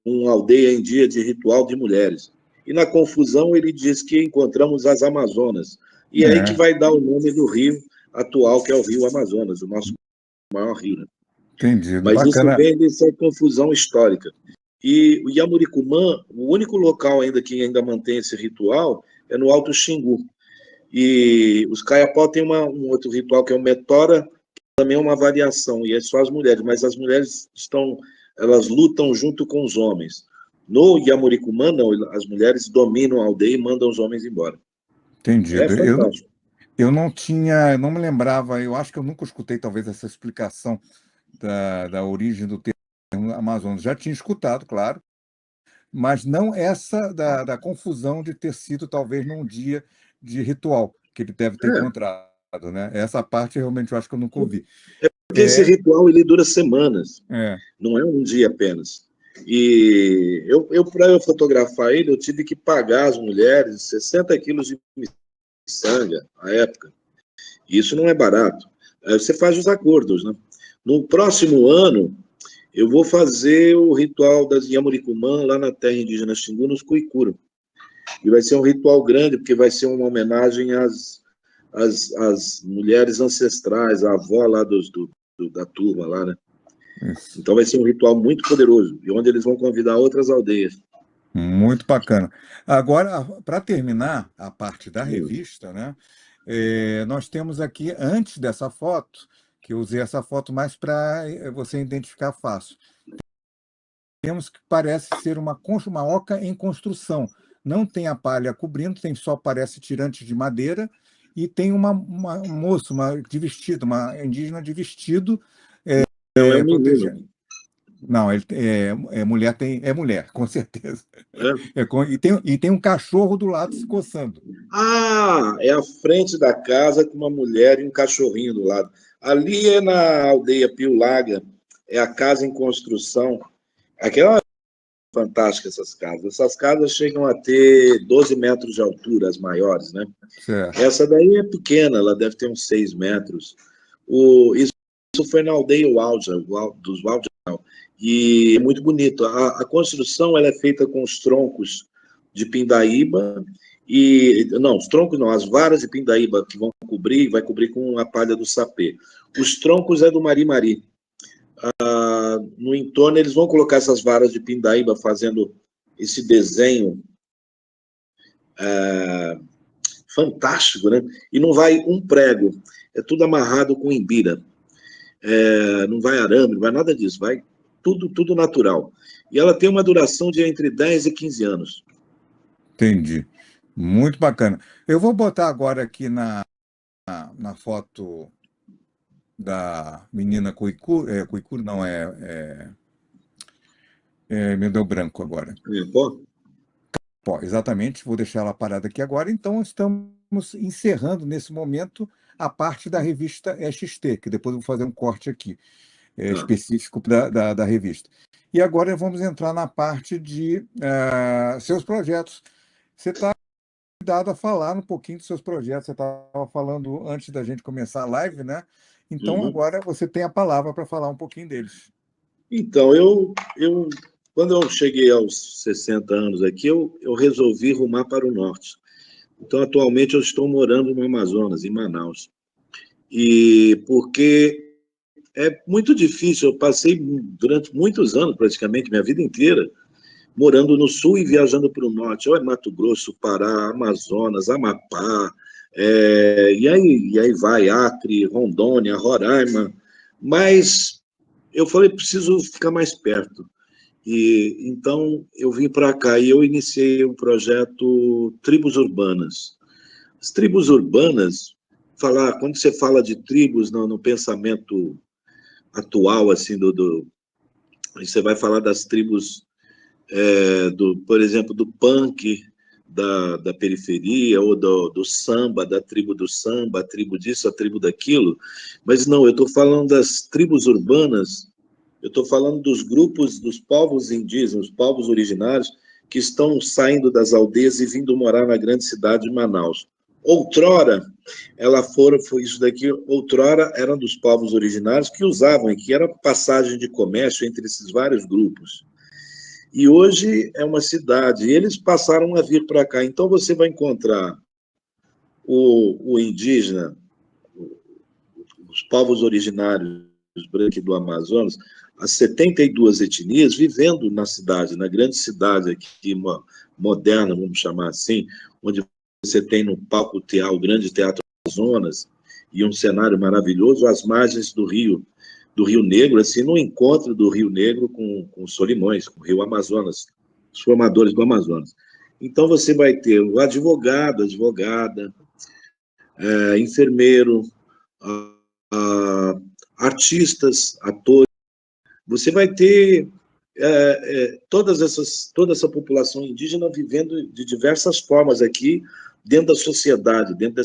uma aldeia em dia de ritual de mulheres. E na confusão ele diz que encontramos as Amazonas. E é aí que vai dar o nome do rio atual, que é o Rio Amazonas, o nosso maior rio. Né? Entendido, Mas isso bacana. vem dessa confusão histórica. E o Yamuricumã, o único local ainda que ainda mantém esse ritual é no Alto Xingu. E os Kayapó têm um outro ritual que é o Metora, que também é uma variação, e é só as mulheres, mas as mulheres elas lutam junto com os homens. No Yamuricumã, não, as mulheres dominam a aldeia e mandam os homens embora. É Entendido. fantástico. Eu não me lembrava, eu acho que eu nunca escutei talvez essa explicação da origem do termo Amazonas. Já tinha escutado, claro, mas não essa da confusão de ter sido talvez num dia de ritual que ele deve ter É, encontrado, né? Essa parte realmente eu acho que eu nunca ouvi. porque esse É, ritual ele dura semanas, é, não é um dia apenas. E para eu fotografar ele, eu tive que pagar as mulheres 60 quilos de miçanga à época. E isso não é barato. Aí você faz os acordos, né? No próximo ano, eu vou fazer o ritual das Yamuricumã lá na terra indígena Xingu, nos Cuicuro. E vai ser um ritual grande, porque vai ser uma homenagem às mulheres ancestrais, à avó lá da turma lá, né? isso. Então vai ser um ritual muito poderoso, e onde eles vão convidar outras aldeias. Muito bacana. Agora, para terminar a parte da Hum. revista, né? Nós temos aqui, antes dessa foto, que eu usei essa foto mais para você identificar fácil. Temos que parece ser uma oca em construção. Não tem a palha cobrindo, tem só parece tirante de madeira e tem uma moça, de vestido, uma indígena de vestido, Não, é um protegendo. menino. Não, mulher, é mulher, com certeza. É. E tem um cachorro do lado se coçando. Ah, é a frente da casa com uma mulher e um cachorrinho do lado. Ali é na aldeia Piulaga, é a casa em construção. Aquela fantástica essas casas. Essas casas chegam a ter 12 metros de altura, as maiores, né? Certo. Essa daí é pequena, ela deve ter uns 6 metros. Isso foi na aldeia Walja, dos Walja, e é muito bonito. A construção ela é feita com os troncos de pindaíba, não, os troncos não, as varas de pindaíba que vai cobrir com a palha do sapê. Os troncos é do mari-mari. No entorno, eles vão colocar essas varas de pindaíba fazendo esse desenho fantástico, né? E não vai um prego, é tudo amarrado com imbira. Não vai arame, não vai nada disso, vai tudo natural. E ela tem uma duração de entre 10 e 15 anos. Entendi. Muito bacana. Eu vou botar agora aqui na foto da menina Cuicuro, Cuicuro não, me deu branco agora. Pô, Pô, exatamente, vou deixar ela parada aqui agora. Então, estamos encerrando nesse momento a parte da revista XT, que depois eu vou fazer um corte aqui, tá. específico da revista. E agora vamos entrar na parte de seus projetos. Você está convidado a falar um pouquinho dos seus projetos. Você estava falando antes da gente começar a live, né? Então, Uhum. agora você tem a palavra para falar um pouquinho deles. Então, quando eu cheguei aos 60 anos aqui, eu resolvi rumar para o norte. Então, atualmente, eu estou morando no Amazonas, em Manaus. E porque é muito difícil, eu passei durante muitos anos, praticamente, minha vida inteira, morando no sul e viajando para o norte, ou é Mato Grosso, Pará, Amazonas, Amapá, e aí vai, Acre, Rondônia, Roraima, mas eu falei, preciso ficar mais perto. E então eu vim para cá e eu iniciei um projeto Tribos Urbanas. As tribos urbanas, quando você fala de tribos no pensamento atual, assim, você vai falar das tribos por exemplo, do punk, da periferia, ou do samba, da tribo do samba, a tribo disso, a tribo daquilo, mas não, eu estou falando das tribos urbanas, eu estou falando dos grupos, dos povos indígenas, os povos originários, que estão saindo das aldeias e vindo morar na grande cidade de Manaus. Outrora, foi isso daqui, outrora eram dos povos originários que usavam, e que era passagem de comércio entre esses vários grupos. E hoje é uma cidade, e eles passaram a vir para cá. Então você vai encontrar o indígena, os povos originários brancos do Amazonas, as 72 etnias vivendo na cidade, na grande cidade aqui, moderna, vamos chamar assim, onde você tem no Palco Teatro, o Grande Teatro Amazonas, e um cenário maravilhoso, às margens do Rio Negro, assim, no encontro do Rio Negro com Solimões, com o Rio Amazonas, os formadores do Amazonas. Então, você vai ter o advogado, advogada, enfermeiro, artistas, atores. Você vai ter toda essa população indígena vivendo de diversas formas aqui, dentro da sociedade, dentro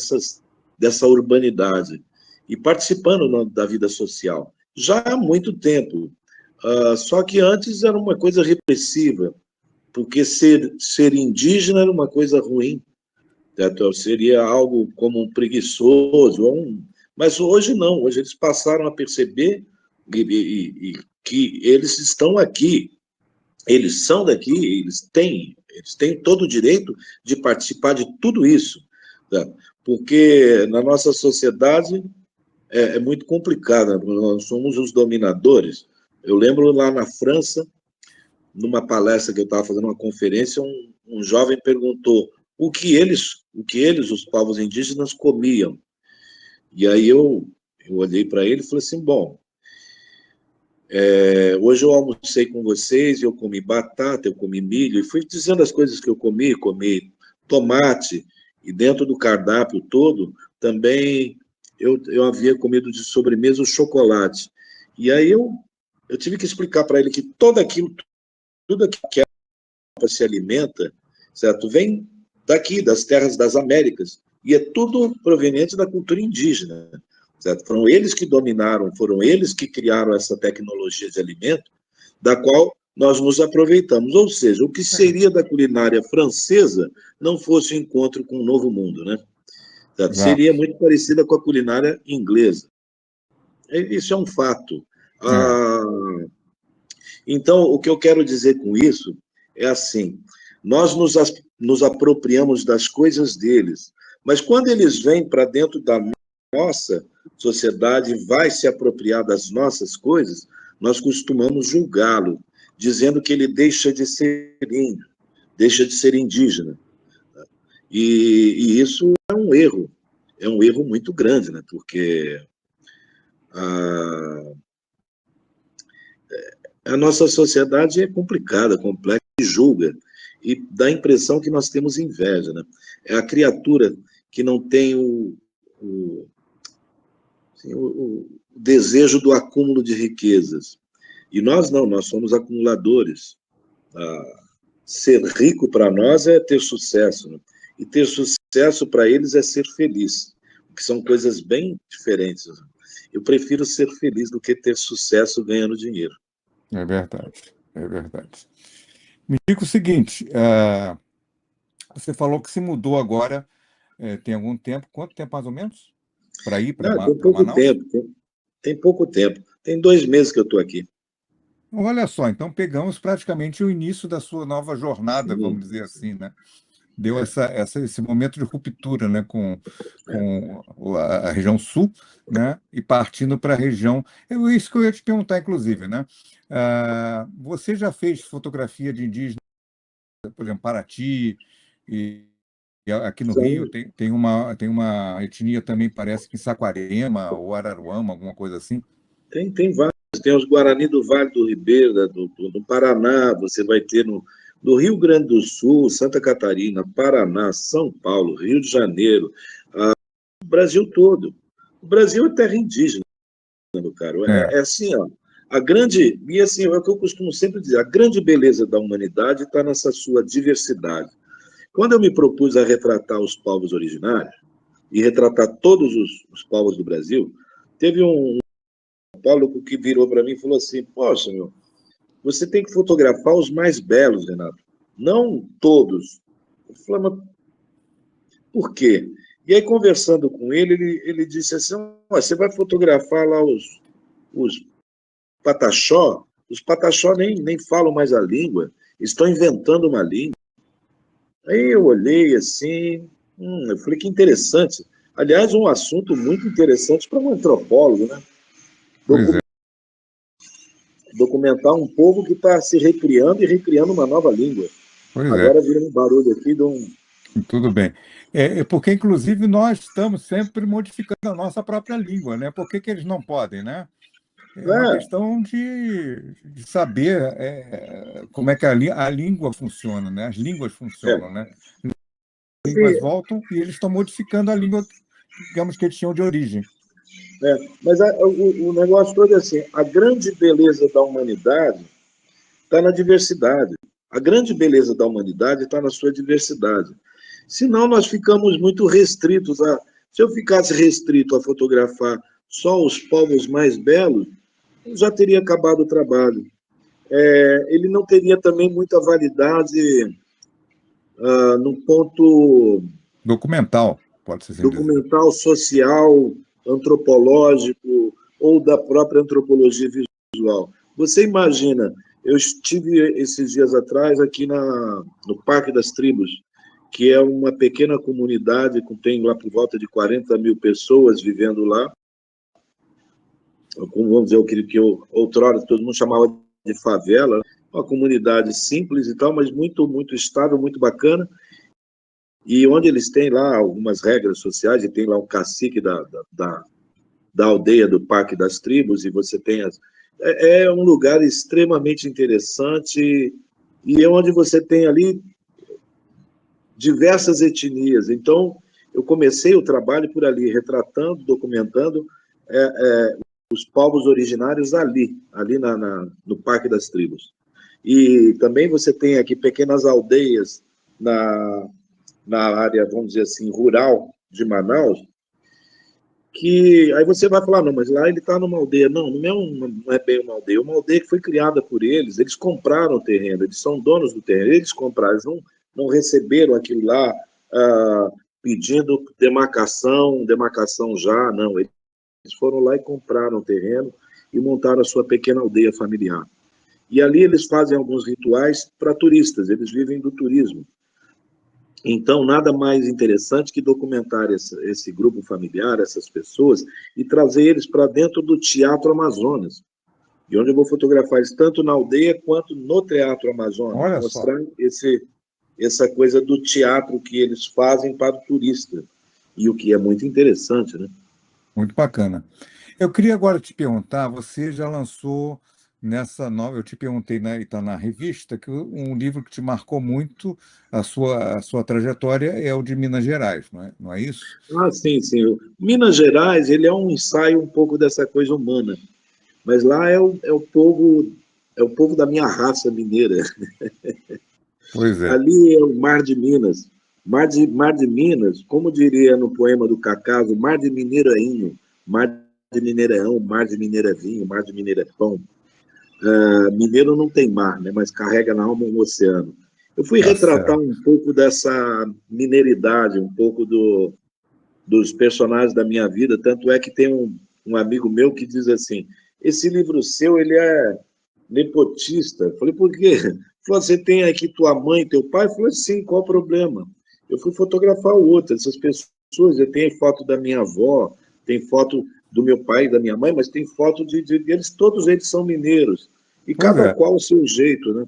dessa urbanidade, e participando da vida social. Já há muito tempo. Só que antes era uma coisa repressiva, porque ser indígena era uma coisa ruim, certo? Seria algo como um preguiçoso, mas hoje não, hoje eles passaram a perceber que eles estão aqui, eles são daqui, eles têm todo o direito de participar de tudo isso, certo? Porque na nossa sociedade é muito complicado, nós somos os dominadores. Eu lembro lá na França, numa palestra que eu estava fazendo, uma conferência, um jovem perguntou o que eles, os povos indígenas, comiam. E aí eu olhei para ele e falei assim, bom, hoje eu almocei com vocês, eu comi batata, eu comi milho, e fui dizendo as coisas que eu comi tomate, e dentro do cardápio todo, também eu havia comido de sobremesa o chocolate. E aí eu tive que explicar para ele que tudo aquilo que se alimenta, certo, vem daqui, das terras das Américas, e é tudo proveniente da cultura indígena, certo? Foram eles que dominaram, foram eles que criaram essa tecnologia de alimento, da qual nós nos aproveitamos. Ou seja, o que seria da culinária francesa não fosse o encontro com o Novo Mundo, né? Seria muito parecida com a culinária inglesa. Isso é um fato. Então, o que eu quero dizer com isso é assim, nós nos apropriamos das coisas deles, mas quando eles vêm para dentro da nossa sociedade e vai se apropriar das nossas coisas, nós costumamos julgá-lo, dizendo que ele deixa de ser índio, deixa de ser indígena. E isso é um erro muito grande, né? Porque a nossa sociedade é complicada, complexa, e julga, e dá a impressão que nós temos inveja, né? É a criatura que não tem o desejo do acúmulo de riquezas. E nós não, nós somos acumuladores. Ser rico para nós é ter sucesso, né? E ter sucesso para eles é ser feliz, que são coisas bem diferentes. Eu prefiro ser feliz do que ter sucesso ganhando dinheiro. É verdade, é verdade. Me diga o seguinte, você falou que se mudou agora, tem algum tempo, quanto tempo mais ou menos? Para ir para Tem pouco Manaus? tempo, tem pouco tempo. Tem 2 meses que eu estou aqui. Olha só, então pegamos praticamente o início da sua nova jornada, vamos dizer assim, né? Deu esse momento de ruptura, né, com a região sul, né, e partindo para a região. Isso que eu ia te perguntar, inclusive, né? Você já fez fotografia de indígenas, por exemplo, Paraty, e aqui no Rio tem uma etnia também, parece que em Saquarema ou Araruama, alguma coisa assim? Tem vários. Tem os Guarani do Vale do Ribeira, do Paraná, você vai ter no Rio Grande do Sul, Santa Catarina, Paraná, São Paulo, Rio de Janeiro, o Brasil todo. O Brasil é terra indígena, meu caro. É assim, ó. E assim, é o que eu costumo sempre dizer, a grande beleza da humanidade está nessa sua diversidade. Quando eu me propus a retratar os povos originários, e retratar todos os povos do Brasil, teve um antropólogo que virou para mim e falou assim, poxa, meu, você tem que fotografar os mais belos, Renato, não todos. Eu falei, mas por quê? E aí, conversando com ele disse assim, você vai fotografar lá os Pataxó, os Pataxó nem falam mais a língua, estão inventando uma língua. Aí eu olhei assim, eu falei que interessante. Aliás, um assunto muito interessante para um antropólogo, né? Pois é, Documentar um povo que está se recriando e recriando uma nova língua. pois é. Agora vira um barulho aqui de um... Tudo bem. Porque, inclusive, nós estamos sempre modificando a nossa própria língua, né? Por que que eles não podem, né? É uma É, questão de saber como é que a língua funciona, né? As línguas funcionam, é. né? As línguas Sim, voltam e eles estão modificando a língua, digamos, que eles tinham de origem. mas o negócio todo é assim, a grande beleza da humanidade está na diversidade. A grande beleza da humanidade está na sua diversidade. Senão nós ficamos muito restritos a... Se eu ficasse restrito a fotografar só os povos mais belos, já teria acabado o trabalho. Ele não teria também muita validade no ponto Documental, pode-se assim dizer. documental, social, antropológico ou da própria antropologia visual. Você imagina, eu estive esses dias atrás aqui no Parque das Tribos, que é uma pequena comunidade que tem lá por volta de 40 mil pessoas vivendo lá, vamos dizer o que outrora todo mundo chamava de favela, uma comunidade simples e tal, mas muito, muito estável, muito bacana, e onde eles têm lá algumas regras sociais, e tem lá um cacique da aldeia do Parque das Tribos, e você tem é um lugar extremamente interessante, e é onde você tem ali diversas etnias. Então, eu comecei o trabalho por ali, retratando, documentando os povos originários ali no Parque das Tribos. E também você tem aqui pequenas aldeias na área, vamos dizer assim, rural de Manaus, que aí você vai falar, não, mas lá ele está numa aldeia. Não, não é bem uma aldeia que foi criada por eles compraram o terreno, eles são donos do terreno, eles compraram, eles não receberam aquilo lá pedindo demarcação já, não, eles foram lá e compraram o terreno e montaram a sua pequena aldeia familiar. E ali eles fazem alguns rituais para turistas, eles vivem do turismo. Então, nada mais interessante que documentar esse grupo familiar, essas pessoas, e trazer eles para dentro do Teatro Amazonas, e onde eu vou fotografar eles tanto na aldeia quanto no Teatro Amazonas, Olha só, mostrar essa coisa do teatro que eles fazem para o turista, e o que é muito interessante, né? muito bacana. Eu queria agora te perguntar, você já lançou nessa nova, eu te perguntei, né, e está na revista, que um livro que te marcou muito a sua trajetória é o de Minas Gerais, não é isso? Ah, sim, sim. Minas Gerais, ele é um ensaio um pouco dessa coisa humana, mas lá é o povo da minha raça mineira. Pois é. Ali é o Mar de Minas. Mar de Minas, como diria no poema do Cacaso, Mar de Mineirainho, Mar de Mineirão, Mar de Mineiravinho, Mar de Mineirapão. Mineiro não tem mar, né, mas carrega na alma um oceano. Eu fui Tá retratar certo. um pouco dessa mineiridade, um pouco dos personagens da minha vida, tanto é que tem um amigo meu que diz assim, esse livro seu, ele é nepotista. Eu falei, por quê? Ele falou, você tem aqui tua mãe, teu pai? Eu falei, sim, qual o problema? Eu fui fotografar o outro, essas pessoas, eu tenho foto da minha avó, tem foto do meu pai e da minha mãe, mas tem foto de eles, todos eles são mineiros, e Pois cada é. qual o seu jeito, né?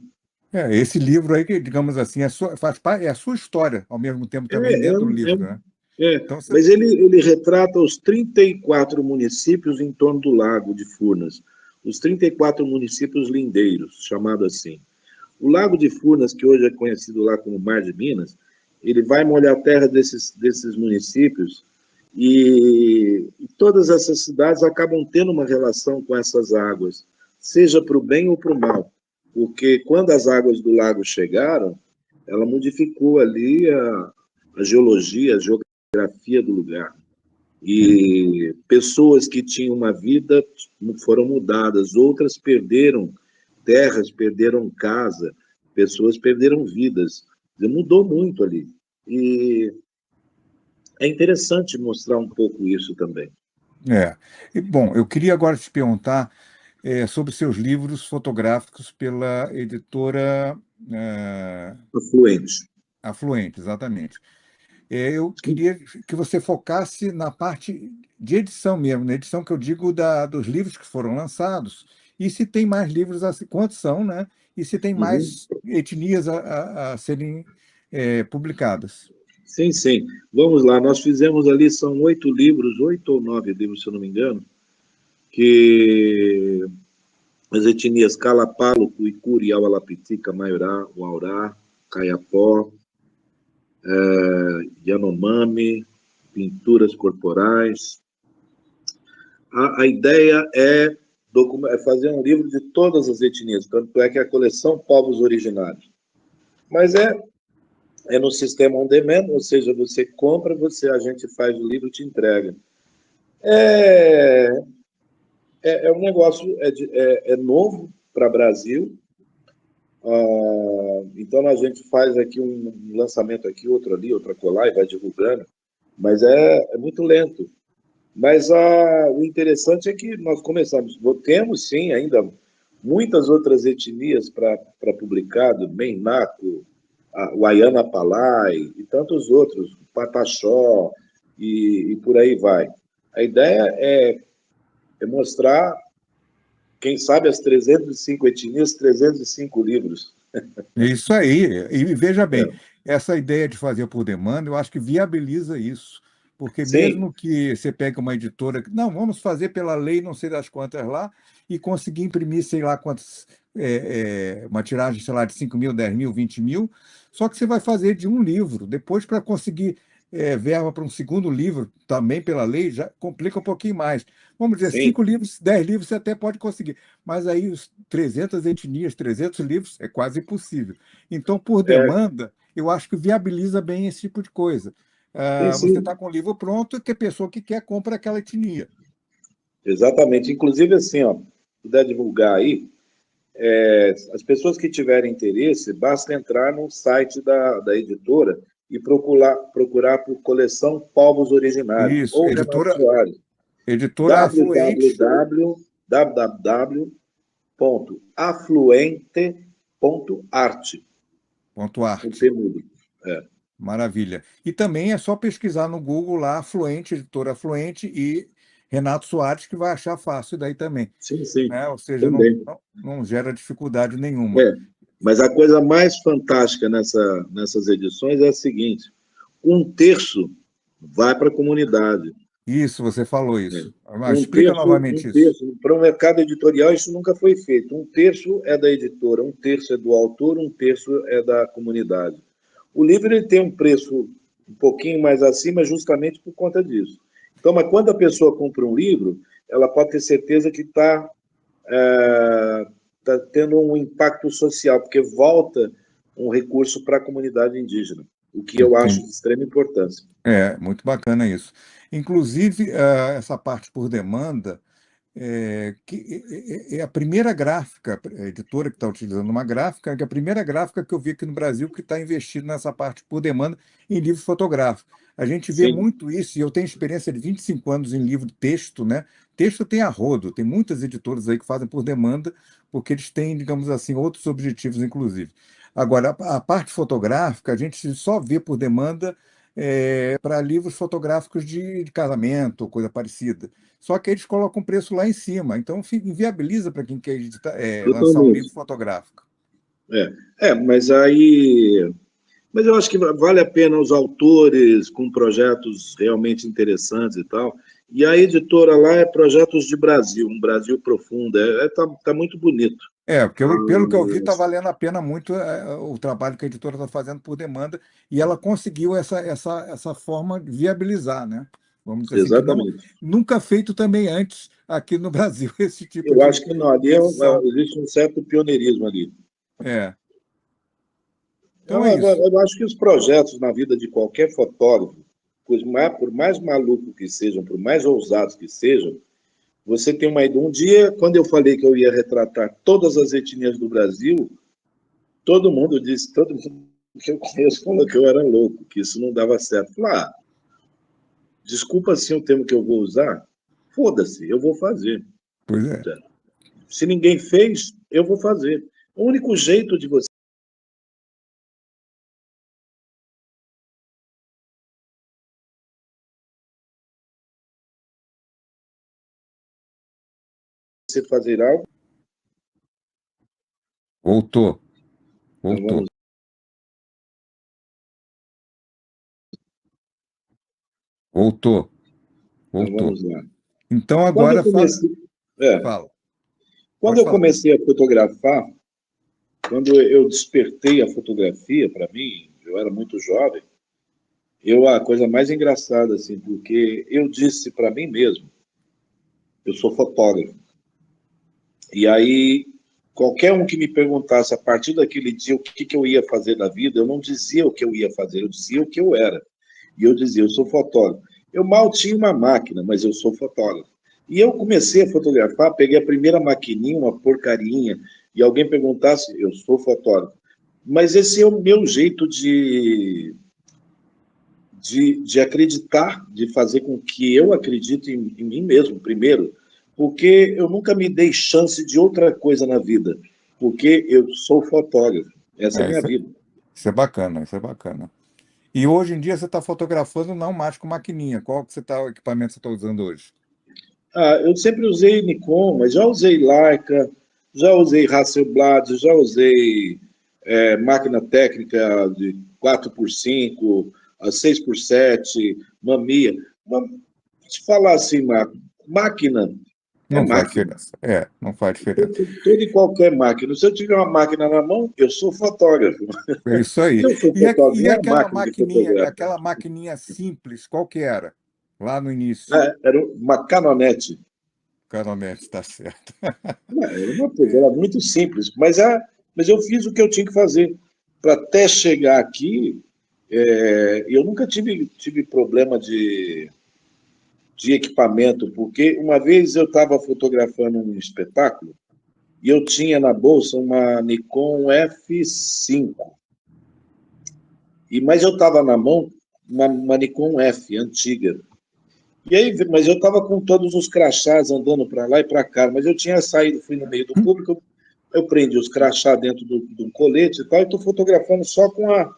Esse livro aí, que, digamos assim, faz parte, é a sua história, ao mesmo tempo também É, é, dentro do livro, né? Então, você, mas ele retrata os 34 municípios em torno do Lago de Furnas, os 34 municípios lindeiros, chamado assim. O Lago de Furnas, que hoje é conhecido lá como Mar de Minas, ele vai molhar a terra desses municípios e todas essas cidades acabam tendo uma relação com essas águas, seja para o bem ou para o mal, porque quando as águas do lago chegaram, ela modificou ali a geologia, a geografia do lugar. E pessoas que tinham uma vida foram mudadas, outras perderam terras, perderam casa, pessoas perderam vidas. Mudou muito ali. E é interessante mostrar um pouco isso também. Bom, eu queria agora te perguntar sobre seus livros fotográficos pela editora Afluente. Afluente, exatamente. Eu queria que você focasse na parte de edição mesmo, na edição que eu digo dos livros que foram lançados, e se tem mais livros, quantos são, né? E se tem mais etnias a serem publicadas. Sim, sim. Vamos lá, nós fizemos ali, são 8 livros, 8 ou 9 livros, se eu não me engano, que as etnias Calapalo, Cuicuri, Aualapitica, Maiorá, Uaurá, Caiapó, Yanomami, pinturas corporais. A ideia é fazer um livro de todas as etnias, tanto é que a coleção Povos Originários. Mas é no sistema on demand, ou seja, você compra, a gente faz o livro e te entrega. É um negócio, é novo para o Brasil, então a gente faz aqui um lançamento aqui, outro ali, outro acolá, e vai divulgando, mas é muito lento. Mas o interessante é que nós começamos, temos sim ainda muitas outras etnias para publicar, do Menaco, o Ayana Palai e tantos outros, Pataxó e por aí vai. A ideia é mostrar, quem sabe, as 305 etnias, 305 livros. Isso aí. E veja bem, essa ideia de fazer por demanda, eu acho que viabiliza isso. Porque Sim, mesmo que você pegue uma editora, não, vamos fazer pela lei, não sei das quantas lá, e conseguir imprimir, sei lá quantas, uma tiragem, sei lá, de 5 mil, 10 mil, 20 mil, só que você vai fazer de um livro. Depois, para conseguir verba para um segundo livro, também pela lei, já complica um pouquinho mais. Vamos dizer, sim. 5 livros, 10 livros você até pode conseguir, mas aí os 300 etnias, 300 livros, é quase impossível. Então, por demanda, eu acho que viabiliza bem esse tipo de coisa. Sim, Você sim. está com o livro pronto, que a pessoa que quer compra aquela etnia. Exatamente. Inclusive, assim, ó, se puder divulgar aí, as pessoas que tiverem interesse, basta entrar no site da editora e procurar por coleção Povos Originários, Isso, ou Renato Soares, editora Afluente. www.afluente.art, Ponto com arte. P mudo. Maravilha. E também é só pesquisar no Google lá, Afluente, editora Afluente e Renato Soares, que vai achar fácil daí também. Sim, sim, Né? Ou seja, também. não gera dificuldade nenhuma. É. Mas a coisa mais fantástica nessas edições é a seguinte: um terço vai para a comunidade. Isso, você falou isso. Mas Um explica terço, novamente isso. para o mercado editorial, isso nunca foi feito. Um terço é da editora, um terço é do autor, um terço é da comunidade. O livro ele tem um preço um pouquinho mais acima justamente por conta disso. Então, mas quando a pessoa compra um livro, ela pode ter certeza que está tendo um impacto social, porque volta um recurso para a comunidade indígena, o que eu acho Entendi. de extrema importância. Muito bacana isso. Inclusive, essa parte por demanda, que é a primeira gráfica, a editora que está utilizando uma gráfica, que é a primeira gráfica que eu vi aqui no Brasil que está investindo nessa parte por demanda em livro fotográfico. A gente vê Sim, muito isso, e eu tenho experiência de 25 anos em livro texto, né? Texto tem a rodo, tem muitas editoras aí que fazem por demanda, porque eles têm, digamos assim, outros objetivos, inclusive. Agora, a parte fotográfica, a gente só vê por demanda para livros fotográficos de casamento, coisa parecida. Só que eles colocam o preço lá em cima, então inviabiliza para quem quer lançar um livro totalmente. fotográfico. Mas aí. Mas eu acho que vale a pena os autores com projetos realmente interessantes e tal. E a editora lá é Projetos de Brasil, um Brasil profundo. Tá muito bonito. Porque pelo que eu vi, está valendo a pena muito o trabalho que a editora está fazendo por demanda, e ela conseguiu essa forma de viabilizar, né? Vamos dizer assim, que não, Exatamente. nunca feito também antes aqui no Brasil, esse tipo Eu acho que não, ali de edição. existe um certo pioneirismo ali. É. Então é isso. Eu acho que os projetos na vida de qualquer fotógrafo, por mais maluco que sejam, por mais ousados que sejam, você tem uma ideia. Um dia, quando eu falei que eu ia retratar todas as etnias do Brasil, todo mundo que eu conheço falou que eu era louco, que isso não dava certo. Falei, desculpa assim o termo que eu vou usar, foda-se, eu vou fazer. Pois é. Se ninguém fez, eu vou fazer. O único jeito de você fazer algo, Voltou. então Voltou. Voltou. Voltou. vamos lá. Então Quando eu agora comecei, é, fala. quando Pode eu falar. comecei a fotografar, quando eu despertei a fotografia para mim, eu era muito jovem, a coisa mais engraçada assim, porque eu disse para mim mesmo, eu sou fotógrafo. E aí qualquer um que me perguntasse a partir daquele dia o que eu ia fazer da vida, eu não dizia o que eu ia fazer, eu dizia o que eu era. E eu dizia, eu sou fotógrafo. Eu mal tinha uma máquina, mas eu sou fotógrafo. E eu comecei a fotografar, peguei a primeira maquininha, uma porcarinha, e alguém perguntasse, eu sou fotógrafo. Mas esse é o meu jeito de acreditar, de fazer com que eu acredite em mim mesmo, primeiro, porque eu nunca me dei chance de outra coisa na vida, porque eu sou fotógrafo. Essa é a minha Isso, vida. isso é bacana, isso é bacana. E hoje em dia você está fotografando não mais com maquininha. Qual que o equipamento você está usando hoje? Eu sempre usei Nikon, mas já usei Leica, já usei Hasselblad, já usei máquina técnica de 4x5, a 6x7, Mamiya. Te falar assim, Marco, máquina é Não faz máquina. diferença. É, não faz diferença. Toda e qualquer máquina. Se eu tiver uma máquina na mão, eu sou fotógrafo. É isso aí. Se eu sou E fotógrafo, não é a máquina que fotografa. aquela maquininha simples, qual que era? Lá no início. Era uma Canonete. Caronete, está certo. Era uma coisa, era muito simples, mas eu fiz o que eu tinha que fazer. Para até chegar aqui, eu nunca tive problema de equipamento, porque uma vez eu estava fotografando um espetáculo e eu tinha na bolsa uma Nikon F5. Mas eu estava na mão uma Nikon F, antiga. E aí, mas eu estava com todos os crachás andando para lá e para cá, mas eu tinha saído, fui no meio do público, eu prendi os crachás dentro do colete e tal, e estou fotografando só com a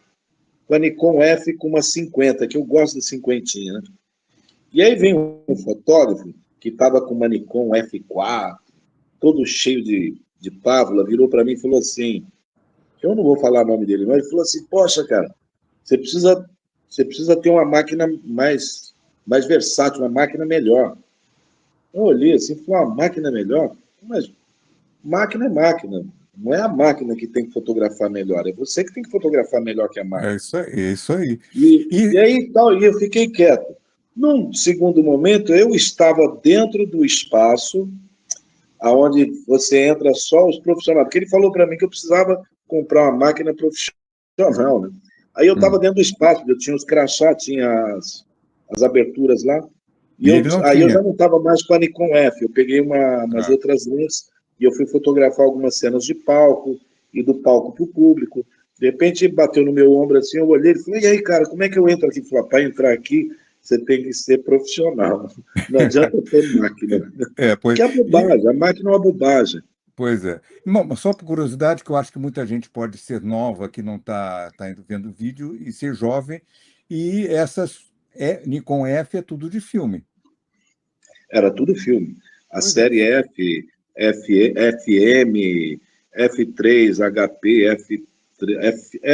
Nikon F com uma 50, que eu gosto da cinquentinha, né? E aí vem um fotógrafo que estava com uma Nikon F4, todo cheio de pábula, virou para mim e falou assim, eu não vou falar o nome dele, mas ele falou assim, poxa, cara, você precisa, você precisa ter uma máquina mais versátil, uma máquina melhor. Eu olhei assim, falei, uma máquina melhor? Mas máquina é máquina. Não é a máquina que tem que fotografar melhor, é você que tem que fotografar melhor que a É máquina. isso aí, é isso aí. E aí tal, e eu fiquei quieto. Num segundo momento, eu estava dentro do espaço aonde você entra só os profissionais. Porque ele falou para mim que eu precisava comprar uma máquina profissional, né? Aí eu estava dentro do espaço, eu tinha os crachá, tinha as aberturas lá, E ele não aí eu já tinha. não estava mais com a Nikon F, eu peguei umas Ah, outras lentes e eu fui fotografar algumas cenas de palco e do palco para o público. De repente bateu no meu ombro assim, eu olhei e falei, e aí, cara, como é que eu entro aqui? Ele falou, para entrar aqui, você tem que ser profissional. Não adianta ter máquina. pois, Que é e, bobagem, a máquina é uma bobagem. pois é. Não, só por curiosidade, que eu acho que muita gente pode ser nova que não está vendo o vídeo e ser jovem, e essas Nikon F é tudo de filme. Era tudo filme. A Pois é. série FM, F3, HP,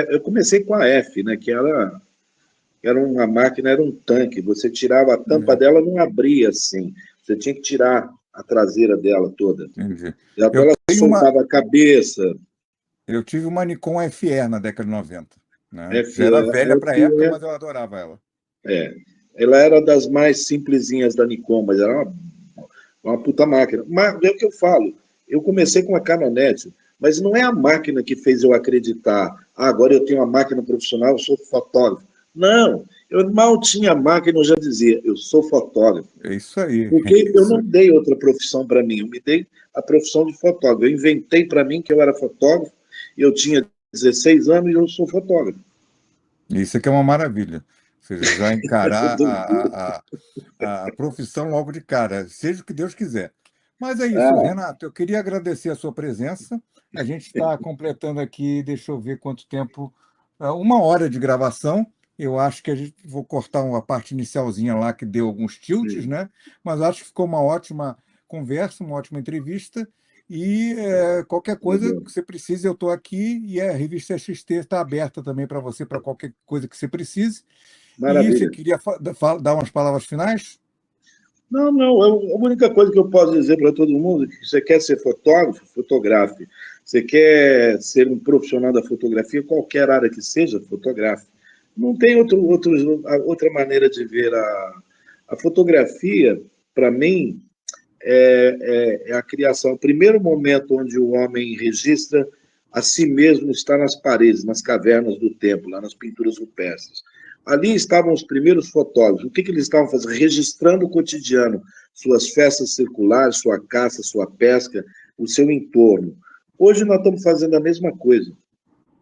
eu comecei com a F, né, que era uma máquina, era um tanque. Você tirava a tampa É, dela, não abria assim. Você tinha que tirar a traseira dela toda. entendi. E até Eu ela tenho uma, soltava a cabeça. eu tive uma Nikon FE na década de 90, né? F, Já era velha para a época, FE, mas eu adorava ela. é. Ela era das mais simplesinhas da Nikon, mas era uma puta máquina. Mas é o que eu falo. Eu comecei com a Canonete. Mas não é a máquina que fez eu acreditar, agora eu tenho uma máquina profissional, eu sou fotógrafo. Não, eu mal tinha máquina, eu já dizia, eu sou fotógrafo. É isso aí. Porque eu não dei outra profissão para mim, eu me dei a profissão de fotógrafo. Eu inventei para mim que eu era fotógrafo, eu tinha 16 anos e eu sou fotógrafo. Isso aqui é uma maravilha. Ou seja, já encarar Doideira. a profissão logo de cara, seja o que Deus quiser. Mas é isso, Ah, Renato. Eu queria agradecer a sua presença. A gente está completando aqui, deixa eu ver quanto tempo, 1 hora de gravação. Eu acho que a gente vou cortar uma parte inicialzinha lá que deu alguns tilts, sim, né? Mas acho que ficou uma ótima conversa, uma ótima entrevista. E qualquer coisa legal. que você precise, eu estou aqui. E a revista XT está aberta também para você, para qualquer coisa que você precise. E você Maravilha. queria dar umas palavras finais? Não, não, a única coisa que eu posso dizer para todo mundo é que você quer ser fotógrafo, fotografe. Você quer ser um profissional da fotografia, qualquer área que seja, fotografe. Não tem outra maneira de ver a fotografia, para mim, é a criação. O primeiro momento onde o homem registra a si mesmo está nas paredes, nas cavernas do templo, lá nas pinturas rupestres. Ali estavam os primeiros fotógrafos. O que eles estavam fazendo? Registrando o cotidiano, suas festas circulares, sua caça, sua pesca, o seu entorno. Hoje nós estamos fazendo a mesma coisa,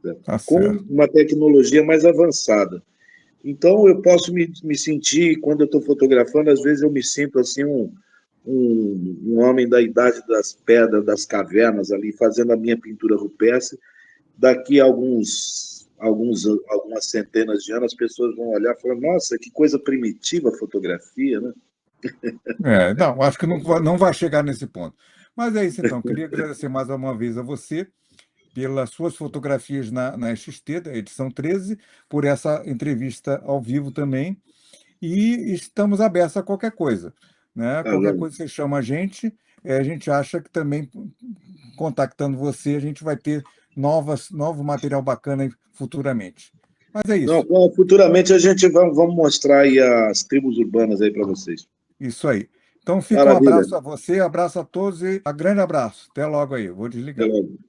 né? Tá Com certo. uma tecnologia mais avançada. Então, eu posso me sentir, quando eu estou fotografando, às vezes eu me sinto assim, um homem da idade das pedras, das cavernas ali, fazendo a minha pintura rupestre. Daqui a algumas centenas de anos, as pessoas vão olhar e falar, nossa, que coisa primitiva a fotografia, né? Não, acho que não vai chegar nesse ponto. Mas é isso então. Queria agradecer mais uma vez a você pelas suas fotografias na XT, da edição 13, por essa entrevista ao vivo também. E estamos abertos a qualquer coisa, né? Tá, Qualquer João? coisa que você chama a gente, a gente acha que também, contactando você, a gente vai ter novo material bacana aí futuramente. Mas é Não, isso. bom, futuramente a gente vamos mostrar aí as tribos urbanas aí para vocês. Isso aí. Então fica um Maravilha. abraço a você, abraço a todos e um grande abraço. Até logo aí. Eu vou Até desligar. logo.